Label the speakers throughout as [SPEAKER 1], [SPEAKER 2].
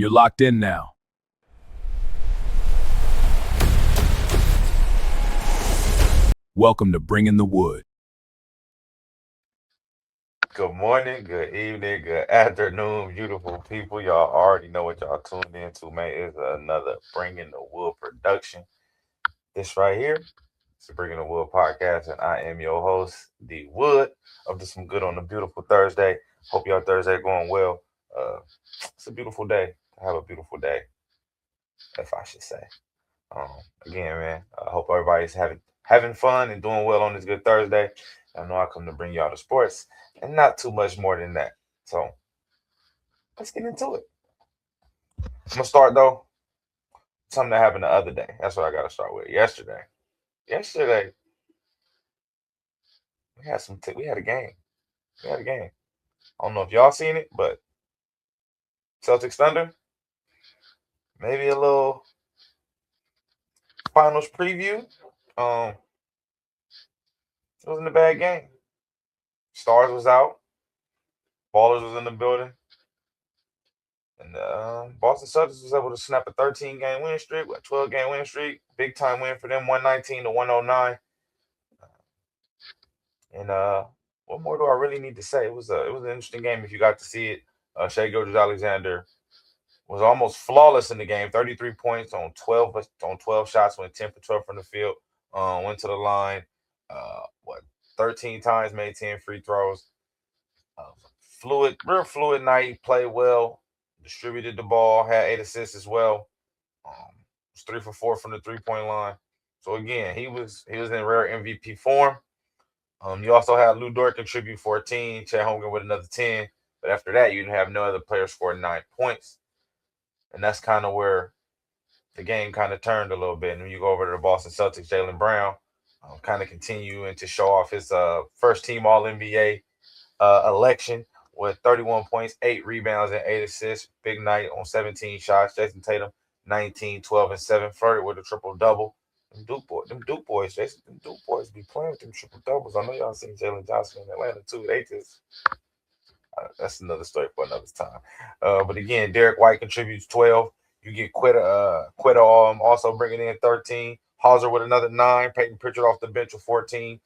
[SPEAKER 1] You're locked in now. Welcome to Bringing the Wood.
[SPEAKER 2] Good morning, good evening, good afternoon, beautiful people. Y'all already know what y'all tuned into, man. It's another Bringing the Wood production. This right here, it's the Bringing the Wood podcast, and I am your host, D Wood. Up to some good on a beautiful Thursday. Hope y'all Thursday going well. It's a beautiful day. Have a beautiful day, if I should say. Um, Again, man, I hope everybody's having fun and doing well on this good Thursday. I know I come to bring y'all the sports and not too much more than that. So let's get into it. I'm gonna start though. Something that happened the other day. That's what I gotta start with. Yesterday, we had we had a game. We had a game. I don't know if y'all seen it, but Celtics Thunder. Maybe a little finals preview. It wasn't a bad game. Stars was out. Ballers was in the building. And Boston Celtics was able to snap a 13-game win streak, a 12-game win streak. Big time win for them, 119 to 109. And what more do I really need to say? It was an interesting game if you got to see it. Shai Gilgeous-Alexander was almost flawless in the game. 33 points on 12 shots, went 10 for 12 from the field. Went to the line. 13 times, made 10 free throws. Real fluid night. He played well, distributed the ball, had 8 assists as well. Was 3 for 4 from the 3-point line. So again, he was in rare MVP form. You also had Lou Dort contribute 14, Chet Holmgren with another 10. But after that, you didn't have no other players score 9 points. And that's kind of where the game kind of turned a little bit. And when you go over to the Boston Celtics, Jaylen Brown kind of continuing to show off his first team All-NBA election with 31 points, 8 rebounds, and 8 assists. Big night on 17 shots. Jason Tatum, 19, 12, and 7. Flirted with a triple-double. Them Duke boys be playing with them triple doubles. I know y'all seen Jalen Johnson in Atlanta too. They just that's another story for another time. But again, Derek White contributes 12. You get Quitta also bringing in 13. Hauser with another 9. Peyton Pritchard off the bench with 14.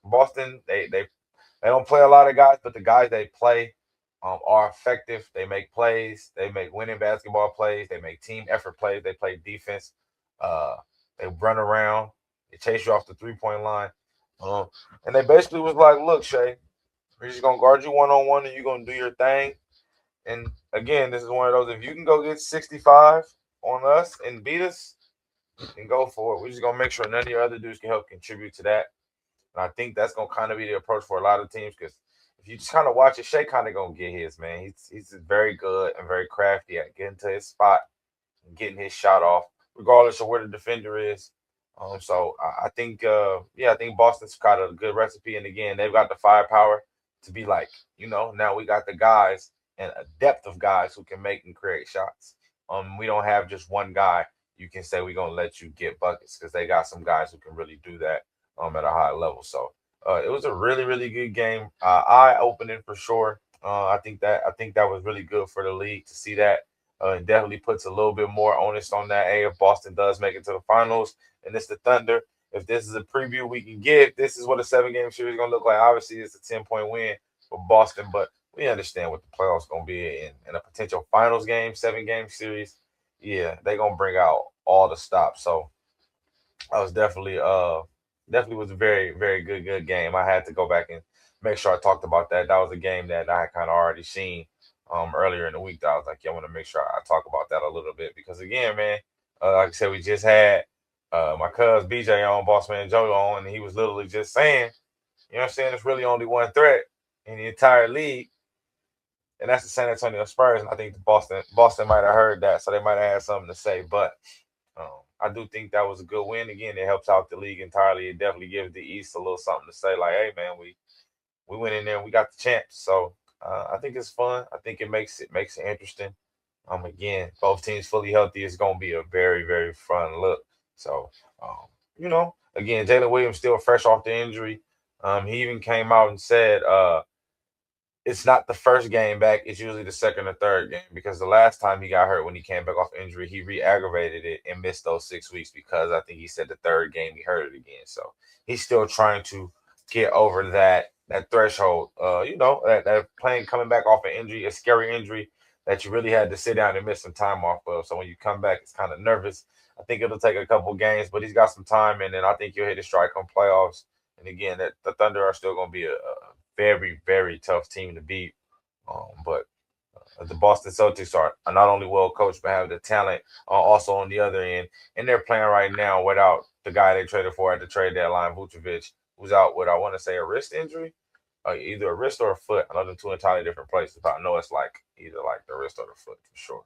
[SPEAKER 2] Boston they don't play a lot of guys, but the guys they play are effective. They make plays. They make winning basketball plays. They make team effort plays. They play defense. They run around. They chase you off the 3-point line. And they basically was like, look, Shai, we're just going to guard you one-on-one and you're going to do your thing. And, again, this is one of those, if you can go get 65 on us and beat us, then go for it. We're just going to make sure none of your other dudes can help contribute to that. And I think that's going to kind of be the approach for a lot of teams because if you just kind of watch it, Shai kind of going to get his, man. He's very good and very crafty at getting to his spot and getting his shot off, regardless of where the defender is. So I think Boston's got a good recipe. And, again, they've got the firepower to be like, now we got the guys and a depth of guys who can make and create shots. We don't have just one guy you can say we're going to let you get buckets because they got some guys who can really do that at a high level. So it was a really, really good game. Eye-opening for sure. I think that was really good for the league to see that. It definitely puts a little bit more onus on that. If Boston does make it to the finals and it's the Thunder, if this is a preview we can give, this is what a 7-game series is going to look like. Obviously, it's a 10-point win for Boston, but we understand what the playoffs going to be in a potential finals game, 7-game series. Yeah, they're going to bring out all the stops. So I was definitely was a very, very good game. I had to go back and make sure I talked about that. That was a game that I had kind of already seen earlier in the week. That I was like, yeah, I want to make sure I talk about that a little bit because, again, man, like I said, we just had my cousin BJ on, Boss Man Joe on, and he was literally just saying, you know what I'm saying, there's really only one threat in the entire league, and that's the San Antonio Spurs. And I think Boston might have heard that, so they might have had something to say. But I do think that was a good win. Again, it helps out the league entirely. It definitely gives the East a little something to say, like, hey, man, we went in there and we got the champs. So I think it's fun. I think it makes it interesting. Again, both teams fully healthy is going to be a very, very fun look. So, again, Jalen Williams still fresh off the injury. He even came out and said it's not the first game back. It's usually the second or third game because the last time he got hurt when he came back off injury, he re-aggravated it and missed those 6 weeks because I think he said the third game he hurt it again. So he's still trying to get over that threshold. That playing coming back off an injury, a scary injury that you really had to sit down and miss some time off of. So when you come back, it's kind of nervous. I think it'll take a couple games, but he's got some time, and then I think he'll hit his strike on playoffs. And again, that the Thunder are still going to be a very, very tough team to beat. But the Boston Celtics are not only well coached, but have the talent also on the other end. And they're playing right now without the guy they traded for at the trade deadline, Vucevic, who's out with, I want to say, a wrist injury, either a wrist or a foot. I know they're two entirely different places, but I know it's like either like the wrist or the foot for sure.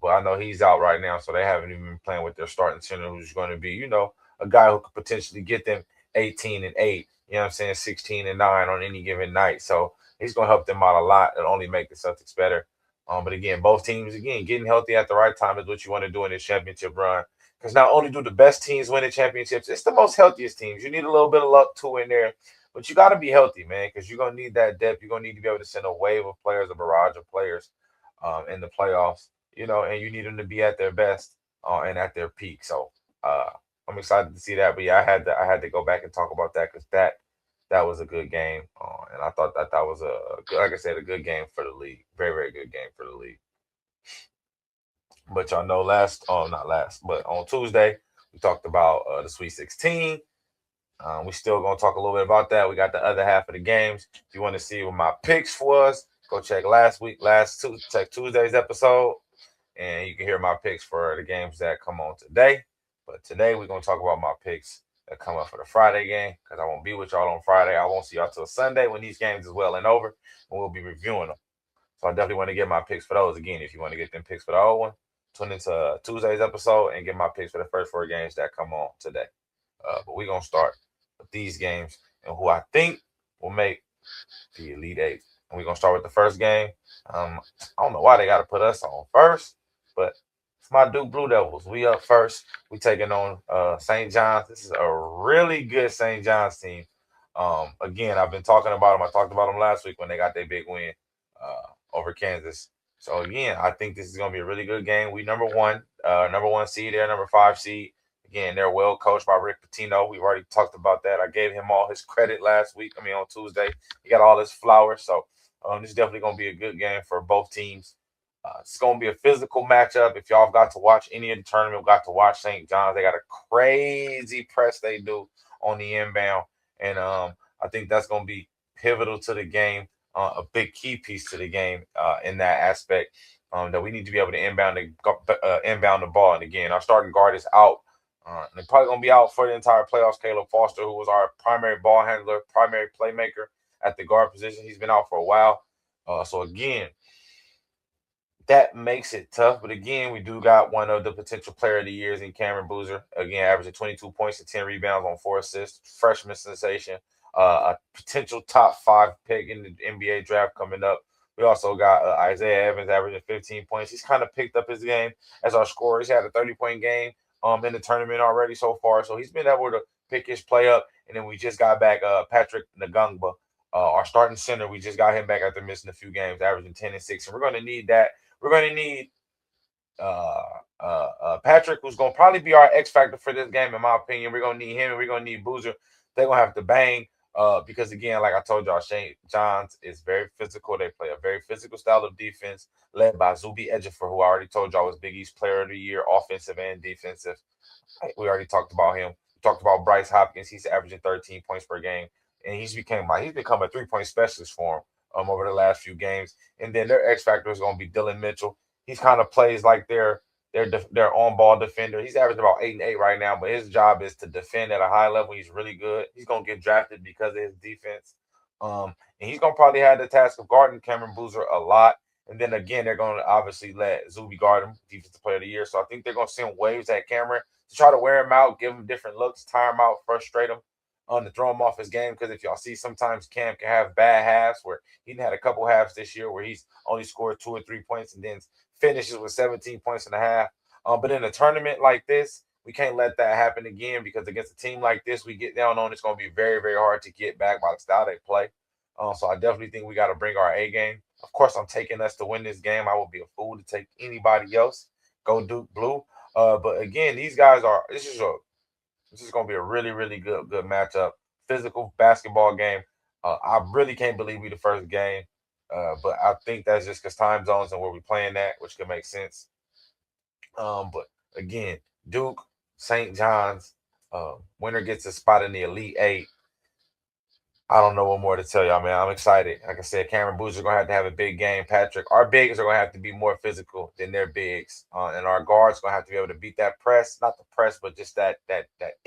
[SPEAKER 2] But I know he's out right now, so they haven't even been playing with their starting center, who's going to be, a guy who could potentially get them 18-8. You know what I'm saying? 16-9 on any given night. So he's going to help them out a lot and only make the Celtics better. But again, both teams, getting healthy at the right time is what you want to do in this championship run. Because not only do the best teams win the championships, it's the most healthiest teams. You need a little bit of luck too in there. But you got to be healthy, man, because you're going to need that depth. You're going to need to be able to send a wave of players, a barrage of players in the playoffs, and you need them to be at their best and at their peak. So I'm excited to see that. But yeah, I had to go back and talk about that because that was a good game, and I thought that was like I said, a good game for the league. Very, very good game for the league. But y'all know not last, but on Tuesday we talked about the Sweet 16. We still gonna talk a little bit about that. We got the other half of the games. If you want to see what my picks was, go check check Tuesday's episode, and you can hear my picks for the games that come on today. But today we're gonna talk about my picks that come up for the Friday game because I won't be with y'all on Friday. I won't see y'all till Sunday when these games is well and over, and we'll be reviewing them. So I definitely want to get my picks for those. Again, if you want to get them picks for the old one, tune into Tuesday's episode and get my picks for the first four games that come on today. But we're gonna start with these games and who I think will make the Elite Eight. And we're gonna start with the first game. I don't know why they got to put us on first, but it's my Duke Blue Devils. We up first. We taking on St. John's. This is a really good St. John's team. Again, I've been talking about them. I talked about them last week when they got their big win over Kansas. So again, I think this is gonna be a really good game. We number one seed, they're number 5 seed. Again, they're well coached by Rick Pitino. We've already talked about that. I gave him all his credit last week. On Tuesday, he got all his flowers. So this is definitely going to be a good game for both teams. It's going to be a physical matchup. If y'all have got to watch any of the tournament, got to watch St. John's. They got a crazy press they do on the inbound. And I think that's going to be pivotal to the game, a big key piece to the game in that aspect that we need to be able to inbound the ball. And again, our starting guard is out. They're probably going to be out for the entire playoffs. Caleb Foster, who was our primary ball handler, primary playmaker at the guard position. He's been out for a while. So again, that makes it tough. But again, we do got one of the potential player of the years in Cameron Boozer. Again, averaging 22 points and 10 rebounds on 4 assists. Freshman sensation. A potential top 5 pick in the NBA draft coming up. We also got Isaiah Evans averaging 15 points. He's kind of picked up his game as our scorer. He's had a 30-point game in the tournament already so far. So he's been able to pick his play up. And then we just got back Patrick Ngungba, our starting center. We just got him back after missing a few games, averaging 10 and 6. And we're going to need that. We're going to need Patrick, who's going to probably be our X factor for this game, in my opinion. We're going to need him, and we're going to need Boozer. They're going to have to bang because, again, like I told y'all, St. John's is very physical. They play a very physical style of defense led by Zuby Ejiofor, who I already told y'all was Big East Player of the Year, offensive and defensive. We already talked about him. We talked about Bryce Hopkins. He's averaging 13 points per game, and he's become a 3-point specialist for him over the last few games. And then their X factor is going to be Dylan Mitchell. He's kind of plays like their on-ball defender. He's averaging about 8 and 8 right now, but his job is to defend at a high level. He's really good. He's going to get drafted because of his defense. And he's going to probably have the task of guarding Cameron Boozer a lot. And then, again, they're going to obviously let Zuby guard him, Defensive Player of the Year. So I think they're going to send waves at Cameron to try to wear him out, give him different looks, tire him out, frustrate him, to throw him off his game. Because if y'all see, sometimes Cam can have bad halves where he had a couple halves this year where he's only scored 2 or 3 points and then finishes with 17 points and a half. But in a tournament like this, we can't let that happen again because against a team like this, we get down on, it's going to be very, very hard to get back by the style they play. So I definitely think we got to bring our A game. Of course, I'm taking us to win this game. I would be a fool to take anybody else. Go Duke Blue. But again, these guys are. This is going to be a really, really good matchup. Physical basketball game. I really can't believe we the first game, but I think that's just because time zones and where we playing at, which could make sense. But again, Duke, St. John's, winner gets a spot in the Elite Eight. I don't know what more to tell y'all, man. I'm excited. Like I said, Cameron Boozer are going to have a big game. Patrick, our bigs are going to have to be more physical than their bigs, and our guards going to have to be able to beat that press. Not the press, but just that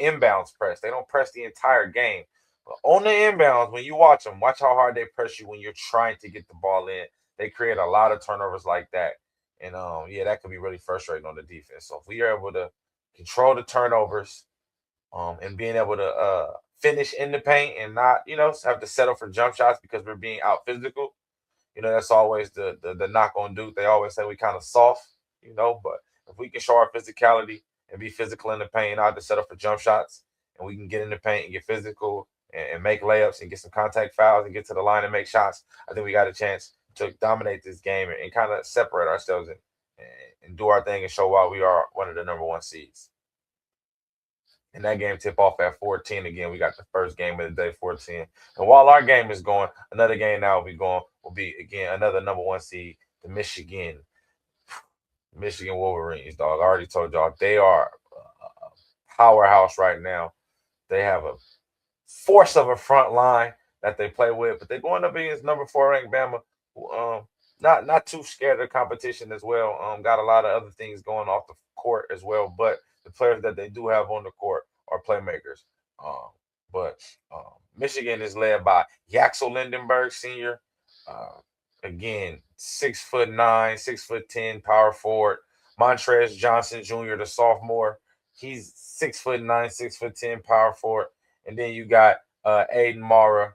[SPEAKER 2] inbounds press. They don't press the entire game, but on the inbounds, when you watch them, watch how hard they press you when you're trying to get the ball in. They create a lot of turnovers like that, and yeah, that could be really frustrating on the defense. So if we are able to control the turnovers, and being able to finish in the paint and not, have to settle for jump shots because we're being out physical. That's always the knock on Duke. They always say we kind of soft, but if we can show our physicality and be physical in the paint, not have to settle for jump shots, and we can get in the paint and get physical and make layups and get some contact fouls and get to the line and make shots, I think we got a chance to dominate this game and kind of separate ourselves and do our thing and show why we are one of the number one seeds. And that game tip off at 14 again. We got the first game of the day, 14. And while our game is going, another game now will be again another number one seed, the Michigan Wolverines, dog. I already told y'all they are a powerhouse right now. They have a force of a front line that they play with, but they're going up against number 4 ranked Bama, who not too scared of competition as well. Got a lot of other things going off the court as well, but the players that they do have on the court are playmakers. But Michigan is led by Yaxel Lindenberg Sr. Uh, again, 6'9", 6'10", power forward. Montrez Johnson Jr., the sophomore, he's 6'9", 6'10", power forward. And then you got Aiden Mara,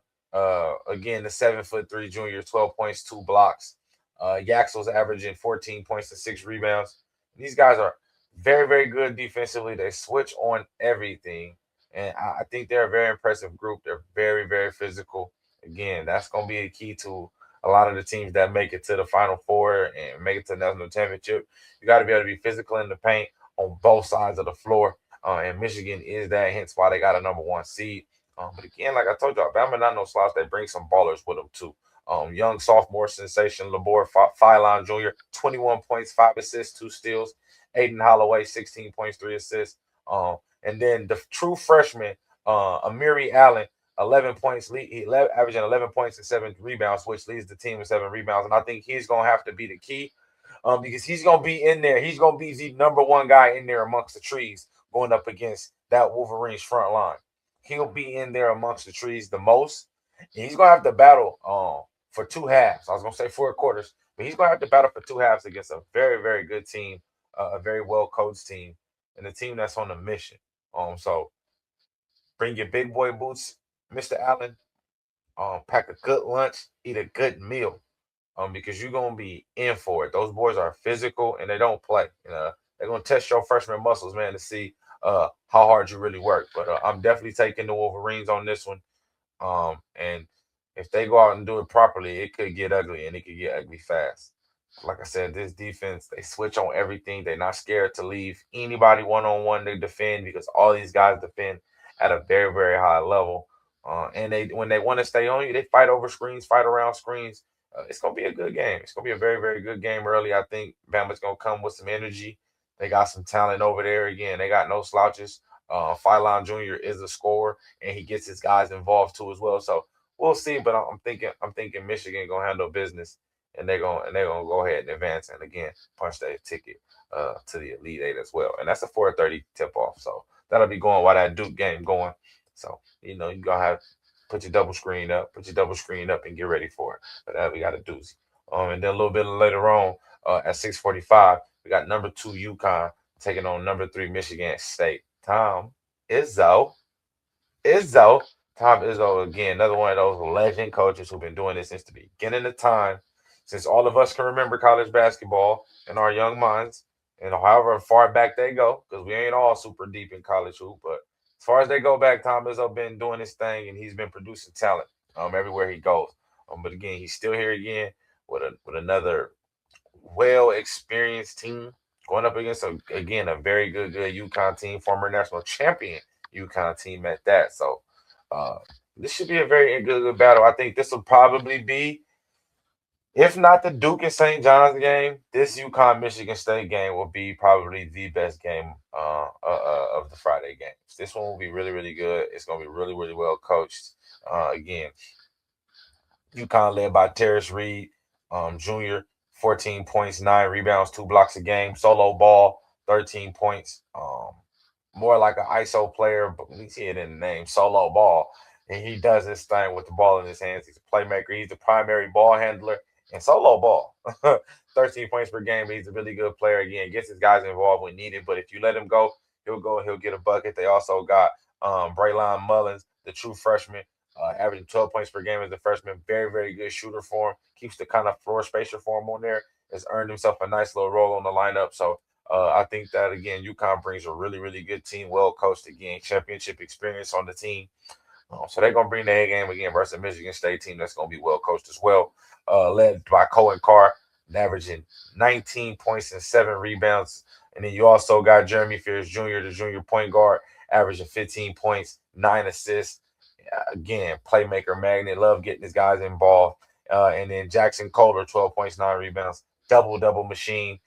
[SPEAKER 2] again, the 7'3" junior, 12 points, 2 blocks. Yaxel's averaging 14 points and 6 rebounds. And these guys are very, very good defensively. They switch on everything. And I think they're a very impressive group. They're very, very physical. Again, that's going to be a key to a lot of the teams that make it to the Final Four and make it to the national championship. You got to be able to be physical in the paint on both sides of the floor. And Michigan is that, hence why they got a number one seed. But again, like I told you, Alabama not no slouch. They bring some ballers with them too. Young sophomore sensation Labor Philon Jr., 21 points, 5 assists, 2 steals. Aiden Holloway, 16 points, 3 assists. And then the true freshman, Amiri Allen, 11 points, averaging 11 points and 7 rebounds, which leads the team with 7 rebounds. And I think he's going to have to be the key, because he's going to be in there. He's going to be the number one guy in there amongst the trees going up against that Wolverines front line. He'll be in there amongst the trees the most. And he's going to have to battle for 2 halves. I was going to say 4 quarters, but he's going to have to battle for 2 halves against a very, very good team, a very well-coached team, and a team that's on a mission. So bring your big boy boots, Mr. Allen. Pack a good lunch, eat a good meal, because you're going to be in for it. Those boys are physical, and they don't play. They're going to test your freshman muscles, man, to see how hard you really work. But I'm definitely taking the Wolverines on this one. And if they go out and do it properly, it could get ugly, and it could get ugly fast. Like I said, this defense, they switch on everything. They're not scared to leave anybody one-on-one to defend, because all these guys defend at a very, very high level. And when they want to stay on you, they fight over screens, fight around screens. It's going to be a good game. It's going to be a very, very good game early. I think Bama's going to come with some energy. They got some talent over there. Again, they got no slouches. Philon Jr. is a scorer, and he gets his guys involved too as well. So we'll see. But I'm thinking Michigan gonna handle business, and they're gonna go ahead and advance, and again punch their ticket to the Elite Eight as well. And that's a 4:30 tip off. So that'll be going while that Duke game going. So you gonna have put your double screen up, and get ready for it. But we got a doozy. And then a little bit later on, at 6:45, we got number 2 UConn taking on number 3 Michigan State. Tom Izzo, Tom Izzo again, another one of those legend coaches who've been doing this since the beginning of time, since all of us can remember college basketball in our young minds, and however far back they go, because we ain't all super deep in college hoop, but as far as they go back, Tom Izzo been doing his thing, and he's been producing talent everywhere he goes. But again, he's still here again with another well-experienced team going up against a very good UConn team, former national champion UConn team at that. So uh, this should be a very good battle. I think this will probably be, if not the Duke and St. John's game, this UConn Michigan State game will be probably the best game of the Friday games. This one will be really, really good. It's going to be really, really well coached. Again, UConn led by Terrace Reed, Jr., 14 points, 9 rebounds, 2 blocks a game. Solo ball, 13 points. More like an ISO player, but we see it in the name, solo ball. And he does this thing with the ball in his hands. He's a playmaker. He's the primary ball handler and solo ball. 13 points per game. He's a really good player. Again, gets his guys involved when needed. But if you let him go, he'll get a bucket. They also got Braylon Mullins, the true freshman, averaging 12 points per game as a freshman. Very, very good shooter for him. Keeps the kind of floor spacer for him on there. Has earned himself a nice little role on the lineup. So I think that, again, UConn brings a really, really good team, well coached, again, championship experience on the team. So they're going to bring the A game again versus a Michigan State team that's going to be well coached as well, led by Cohen Carr, averaging 19 points and 7 rebounds. And then you also got Jeremy Fears Jr., the junior point guard, averaging 15 points, 9 assists. Again, playmaker magnet, love getting his guys involved. And then Jackson Kohler, 12 points, 9 rebounds, double machine.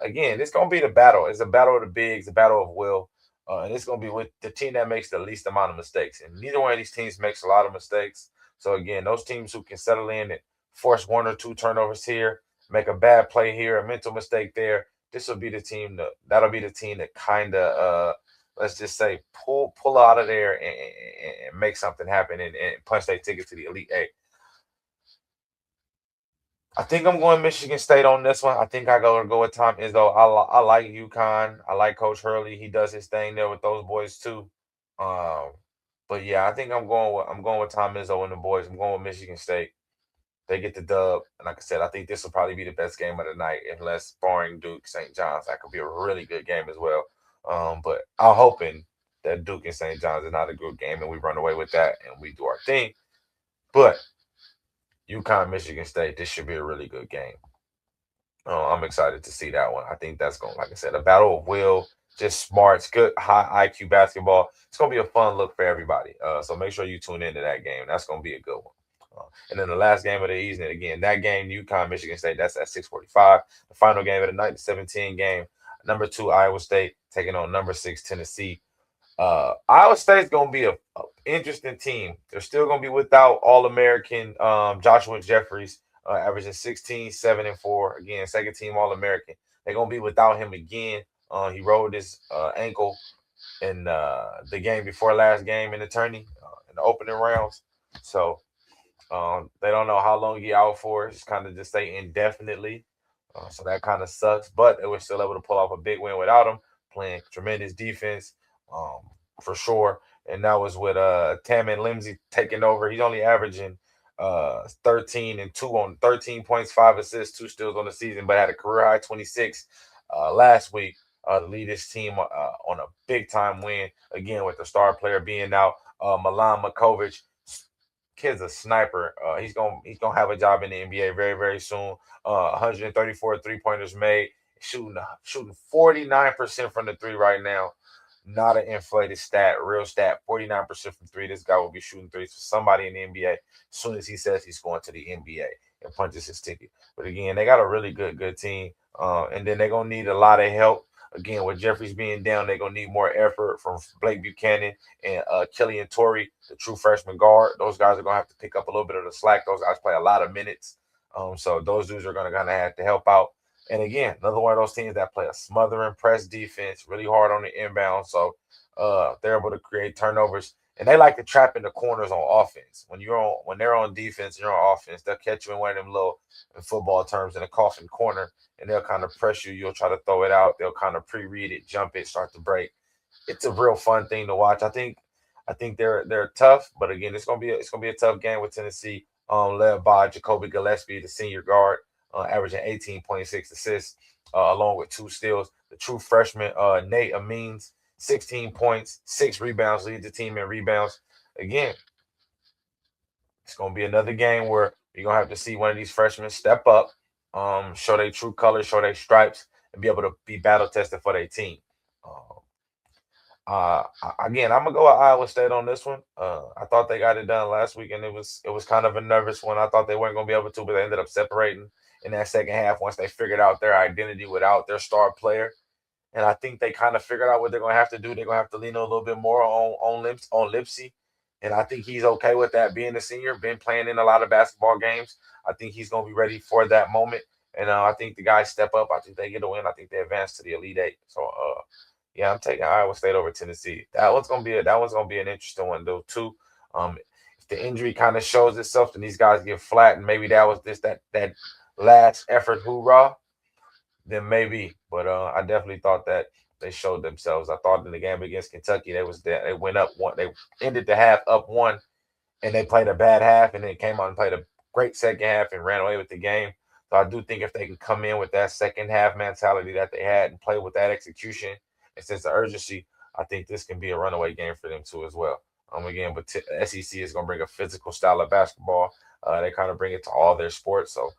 [SPEAKER 2] Again, it's going to be the battle. It's a battle of the bigs, a battle of will. And it's going to be with the team that makes the least amount of mistakes. And neither one of these teams makes a lot of mistakes. So, again, those teams who can settle in and force 1 or 2 turnovers here, make a bad play here, a mental mistake there, this will be the team that'll be the team that kind of, let's just say, pull out of there and make something happen and punch their ticket to the Elite Eight. I think I'm going Michigan State on this one. I think I go with Tom Izzo. I like UConn. I like Coach Hurley. He does his thing there with those boys too. But yeah, I think I'm going with Tom Izzo and the boys. I'm going with Michigan State. They get the dub, and like I said, I think this will probably be the best game of the night, unless barring Duke St. John's. That could be a really good game as well. But I'm hoping that Duke and St. John's is not a good game, and we run away with that and we do our thing. But UConn, Michigan State, this should be a really good game. I'm excited to see that one. I think that's going, like I said, a battle of will, just smarts, good high IQ basketball. It's going to be a fun look for everybody. So make sure you tune into that game. That's going to be a good one. And then the last game of the evening, again, that game, UConn, Michigan State, that's at 6:45. The final game of the night, the 17 game, number 2 Iowa State taking on number 6 Tennessee. Iowa State's going to be a interesting team. They're still going to be without All-American Joshua Jeffries, averaging 16, 7, and 4. Again, second team All-American. They're going to be without him again. He rolled his ankle in the game before last game in the tourney, in the opening rounds. So they don't know how long he out for. It's kind of just say indefinitely. So that kind of sucks. But they were still able to pull off a big win without him, playing tremendous defense for sure. And that was with Tamin Limsey taking over. He's only averaging 13 and 2 on 13 points, 5 assists, 2 steals on the season, but had a career high 26 last week to lead his team on a big time win, again, with the star player being out. Milan Makovic, kid's a sniper. He's gonna have a job in the NBA very, very soon. 134 3-pointers made, shooting 49% from the 3 right now. Not an inflated stat, real stat. 49% from 3. This guy will be shooting 3s for somebody in the NBA as soon as he says he's going to the NBA and punches his ticket. But again, they got a really good team. And then they're gonna need a lot of help. Again, with Jeffries being down, they're going to need more effort from Blake Buchanan and Killian Torrey, the true freshman guard. Those guys are going to have to pick up a little bit of the slack. Those guys play a lot of minutes. So those dudes are going to kind of have to help out. And again, another one of those teams that play a smother and press defense, really hard on the inbound. So they're able to create turnovers. And they like to trap in the corners on offense. When they're on defense, you're on offense, they'll catch you in one of them little, in football terms, in a coffin corner, and they'll kind of press you. You'll try to throw it out. They'll kind of pre-read it, jump it, start to break. It's a real fun thing to watch. I think they're tough, but again, it's gonna be a tough game with Tennessee, led by Jacoby Gillespie, the senior guard, averaging 18.6 assists, along with 2 steals. The true freshman, Nate Amines, 16 points, 6 rebounds, leads the team in rebounds. Again, it's going to be another game where You're gonna have to see one of these freshmen step up, show their true colors, show their stripes, and be able to be battle tested for their team. Um, again, I'm gonna go with Iowa State on this one. I thought they got it done last week, and it was kind of a nervous one. I thought they weren't gonna be able to, but they ended up separating in that second half once they figured out their identity without their star player. And I think they kind of figured out what they're gonna have to do. They're gonna have to lean a little bit more on Lipsy, and I think he's okay with that. Being a senior, been playing in a lot of basketball games. I think he's gonna be ready for that moment. And I think the guys step up. I think they get a win. I think they advance to the Elite Eight. So yeah, I'm taking Iowa State over Tennessee. That one's gonna be an interesting one though too. If the injury kind of shows itself, then these guys get flat, and maybe that was just that last effort hoorah, then maybe. But I definitely thought that they showed themselves. I thought in the game against Kentucky, they went up one. They ended the half up one, and they played a bad half, and then came out and played a great second half and ran away with the game. So I do think if they can come in with that second half mentality that they had and play with that execution and sense of urgency, I think this can be a runaway game for them too as well. Again, but SEC is going to bring a physical style of basketball. They kind of bring it to all their sports. So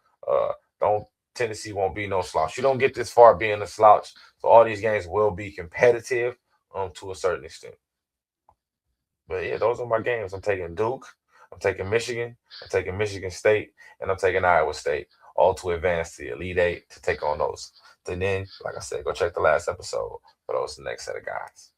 [SPEAKER 2] don't Tennessee won't be no slouch. You don't get this far being a slouch. So all these games will be competitive to a certain extent. But yeah, those are my games. I'm taking Duke, I'm taking Michigan, I'm taking Michigan State, and I'm taking Iowa State, all to advance to the Elite Eight to take on those. And then, like I said, go check the last episode for those next set of guys.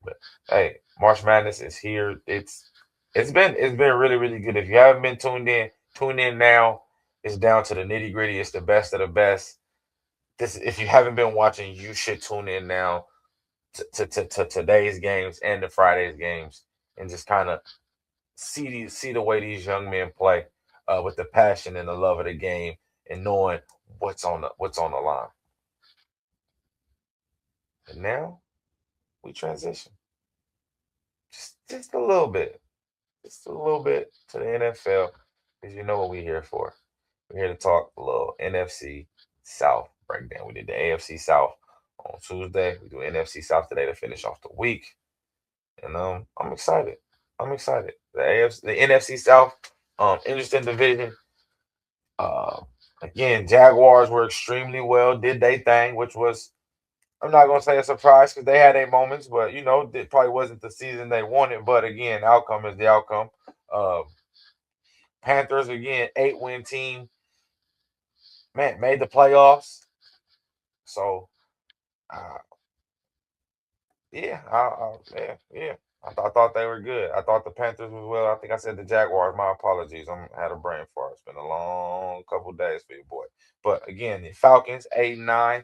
[SPEAKER 2] But hey, March Madness is here. It's been really, really good. If you haven't been tuned in, tune in now. It's down to the nitty gritty. It's the best of the best. This, if you haven't been watching, you should tune in now to today's games and the Friday's games, and just kind of see the way these young men play, with the passion and the love of the game, and knowing what's on the line. And now we transition just a little bit, to the NFL, because you know what we're here for. We're here to talk a little NFC South breakdown. We did the AFC South on Tuesday. We do NFC South today to finish off the week. And I'm excited. I'm excited. The NFC South, interesting division. Uh, Again, Jaguars were extremely well, did they thing, which was, I'm not gonna say a surprise because they had their moments, but it probably wasn't the season they wanted. But again, outcome is the outcome. Uh, Panthers again, 8-win team, man, made the playoffs. So uh, yeah, yeah. I thought they were good. I thought the Panthers was well. I think I said the Jaguars. My apologies. I had a brain fart. It's been a long couple days for you, boy. But again, the Falcons 8-9.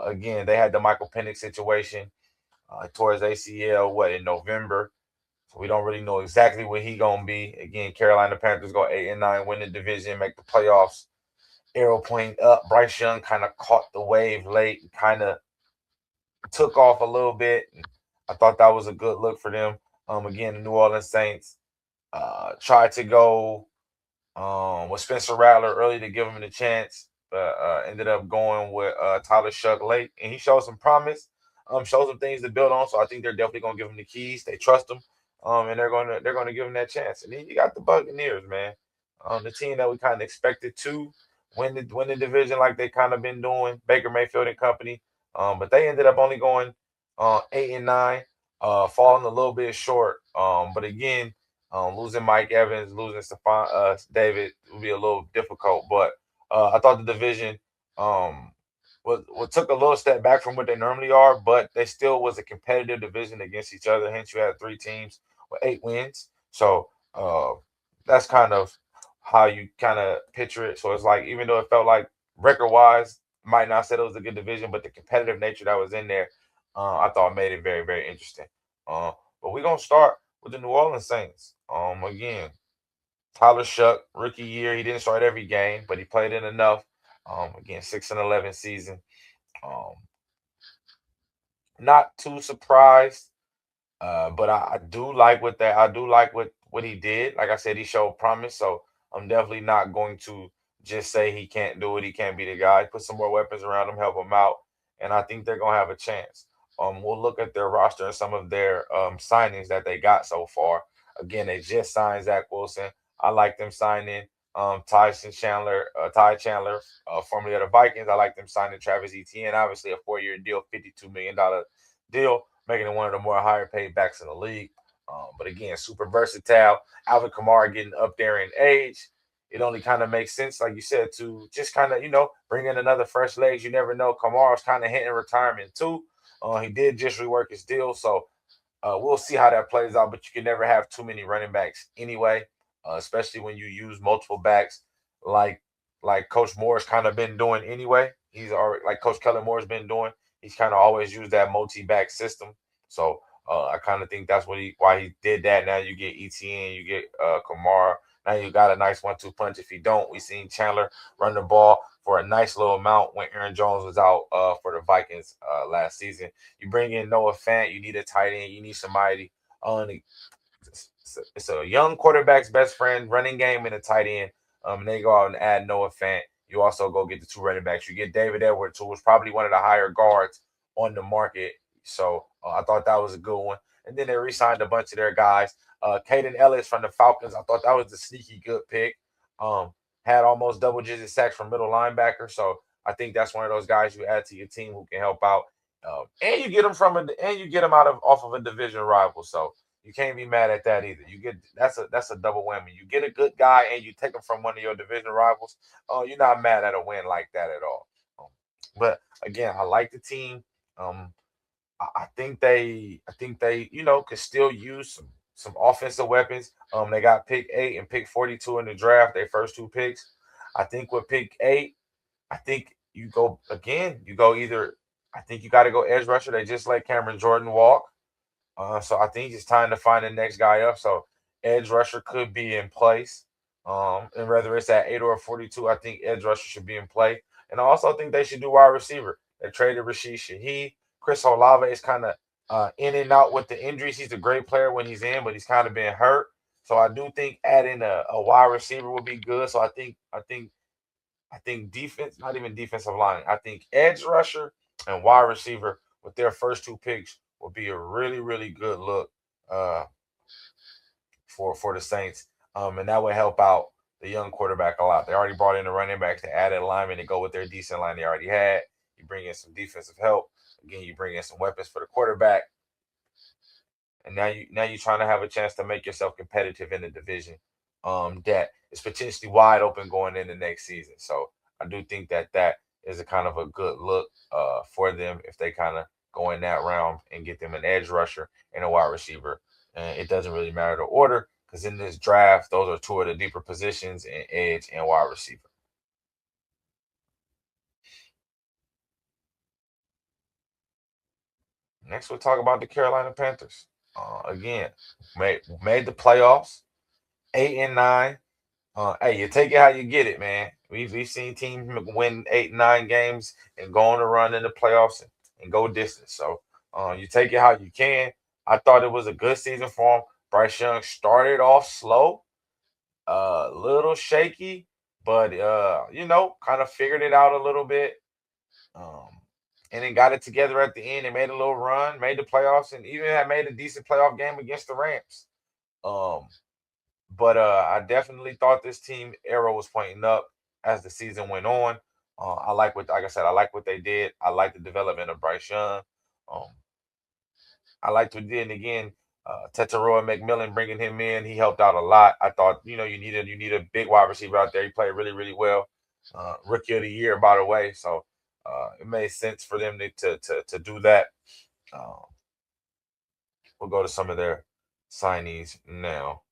[SPEAKER 2] Again, they had the Michael Penix situation. Towards ACL, in November. So we don't really know exactly where he gonna be. Again, Carolina Panthers go 8-9, win the division, make the playoffs. Arrow pointing up. Bryce Young kind of caught the wave late, kind of took off a little bit. I thought that was a good look for them. Again, the New Orleans Saints tried to go with Spencer Rattler early to give him the chance, but ended up going with Tyler Shuck late, and he showed some promise, showed some things to build on. So I think they're definitely gonna give him the keys. They trust him, and they're gonna give him that chance. And then you got the Buccaneers, man, the team that we kind of expected to win the division like they kind of been doing, Baker Mayfield and company. But they ended up only going 8-9, falling a little bit short. But again, losing Mike Evans, losing Stephon David will be a little difficult. But I thought the division took a little step back from what they normally are, but they still was a competitive division against each other. Hence, you had three teams with 8 wins. So that's kind of how you kind of picture it. So it's like, even though it felt like record wise, might not say it was a good division, but the competitive nature that was in there, I thought made it very, very interesting. But we're gonna start with the New Orleans Saints. Again, Tyler Shuck, rookie year, he didn't start every game, but he played in enough. Again, 6-11 season. Um, Not too surprised, but I do like what he did. Like I said, he showed promise, so I'm definitely not going to just say he can't do it. He can't be the guy. Put some more weapons around him, help him out, and I think they're gonna have a chance. We'll look at their roster and some of their signings that they got so far. Again, they just signed Zach Wilson. I like them signing Ty Chandler, formerly of the Vikings. I like them signing Travis Etienne, obviously a 4-year deal, $52 million deal, making him one of the more higher paid backs in the league. But again, super versatile. Alvin Kamara getting up there in age. It only kind of makes sense, like you said, to just kind of, bring in another fresh legs. You never know. Kamara's kind of hitting retirement too. He did just rework his deal. So we'll see how that plays out, but you can never have too many running backs anyway, especially when you use multiple backs like Coach Moore's kind of been doing anyway. He's already like Coach Kellen Moore's been doing. He's kind of always used that multi-back system. So I kind of think that's why he did that. Now you get ETN, you get Kamara. Now you got a nice 1-2 punch. If you don't, we seen Chandler run the ball for a nice little amount when Aaron Jones was out for the Vikings last season. You bring in Noah Fant, you need a tight end, you need somebody on it's a young quarterback's best friend, running game and a tight end. And they go out and add Noah Fant. You also go get the 2 running backs. You get David Edwards, who was probably one of the higher guards on the market. So I thought that was a good one. And then they re-signed a bunch of their guys. Caden Ellis from the Falcons, I thought that was the sneaky good pick. Had almost double-digit sacks from middle linebacker. So I think that's one of those guys you add to your team who can help out. And you get them off of a division rival. So you can't be mad at that either. That's a double whammy. You get a good guy and you take him from one of your division rivals. You're not mad at a win like that at all. But again, I like the team. I think they could still use some offensive weapons. They got pick 8 and pick 42 in the draft. Their first 2 picks. I think with pick 8, I think you go either. I think you got to go edge rusher. They just let Cameron Jordan walk. So I think it's time to find the next guy up. So edge rusher could be in place. And whether it's at 8 or 42, I think edge rusher should be in play. And I also think they should do wide receiver. They traded Rashid Shaheed. Chris Olave is kind of in and out with the injuries. He's a great player when he's in, but he's kind of been hurt. So I do think adding a wide receiver would be good. So I think defense, not even defensive line. I think edge rusher and wide receiver with their first 2 picks will be a really, really good look for the Saints. And that would help out the young quarterback a lot. They already brought in the running backs. They added a lineman to go with their decent line they already had. You bring in some defensive help. Again, you bring in some weapons for the quarterback. And now you're trying to have a chance to make yourself competitive in the division that is potentially wide open going into next season. So I do think that is a kind of a good look for them if they kind of go in that round and get them an edge rusher and a wide receiver. And it doesn't really matter the order because in this draft, those are 2 of the deeper positions in edge and wide receiver. Next, we'll talk about the Carolina Panthers. Again, made the playoffs, 8-9. Hey, you take it how you get it, man. We've seen teams win 8-9 games and go on a run in the playoffs and go distance. So you take it how you can. I thought it was a good season for him. Bryce Young started off slow, a little shaky, but kind of figured it out a little bit. And then got it together at the end and made a little run, made the playoffs, and even had made a decent playoff game against the Rams. But I definitely thought this team arrow was pointing up as the season went on. Like I said, I like what they did. I like the development of Bryce Young. I liked what he did. And again, Tetairoa McMillan bringing him in, he helped out a lot. I thought, you need a big wide receiver out there. He played really, really well. Rookie of the year, by the way. So it made sense for them to do that. We'll go to some of their signees now.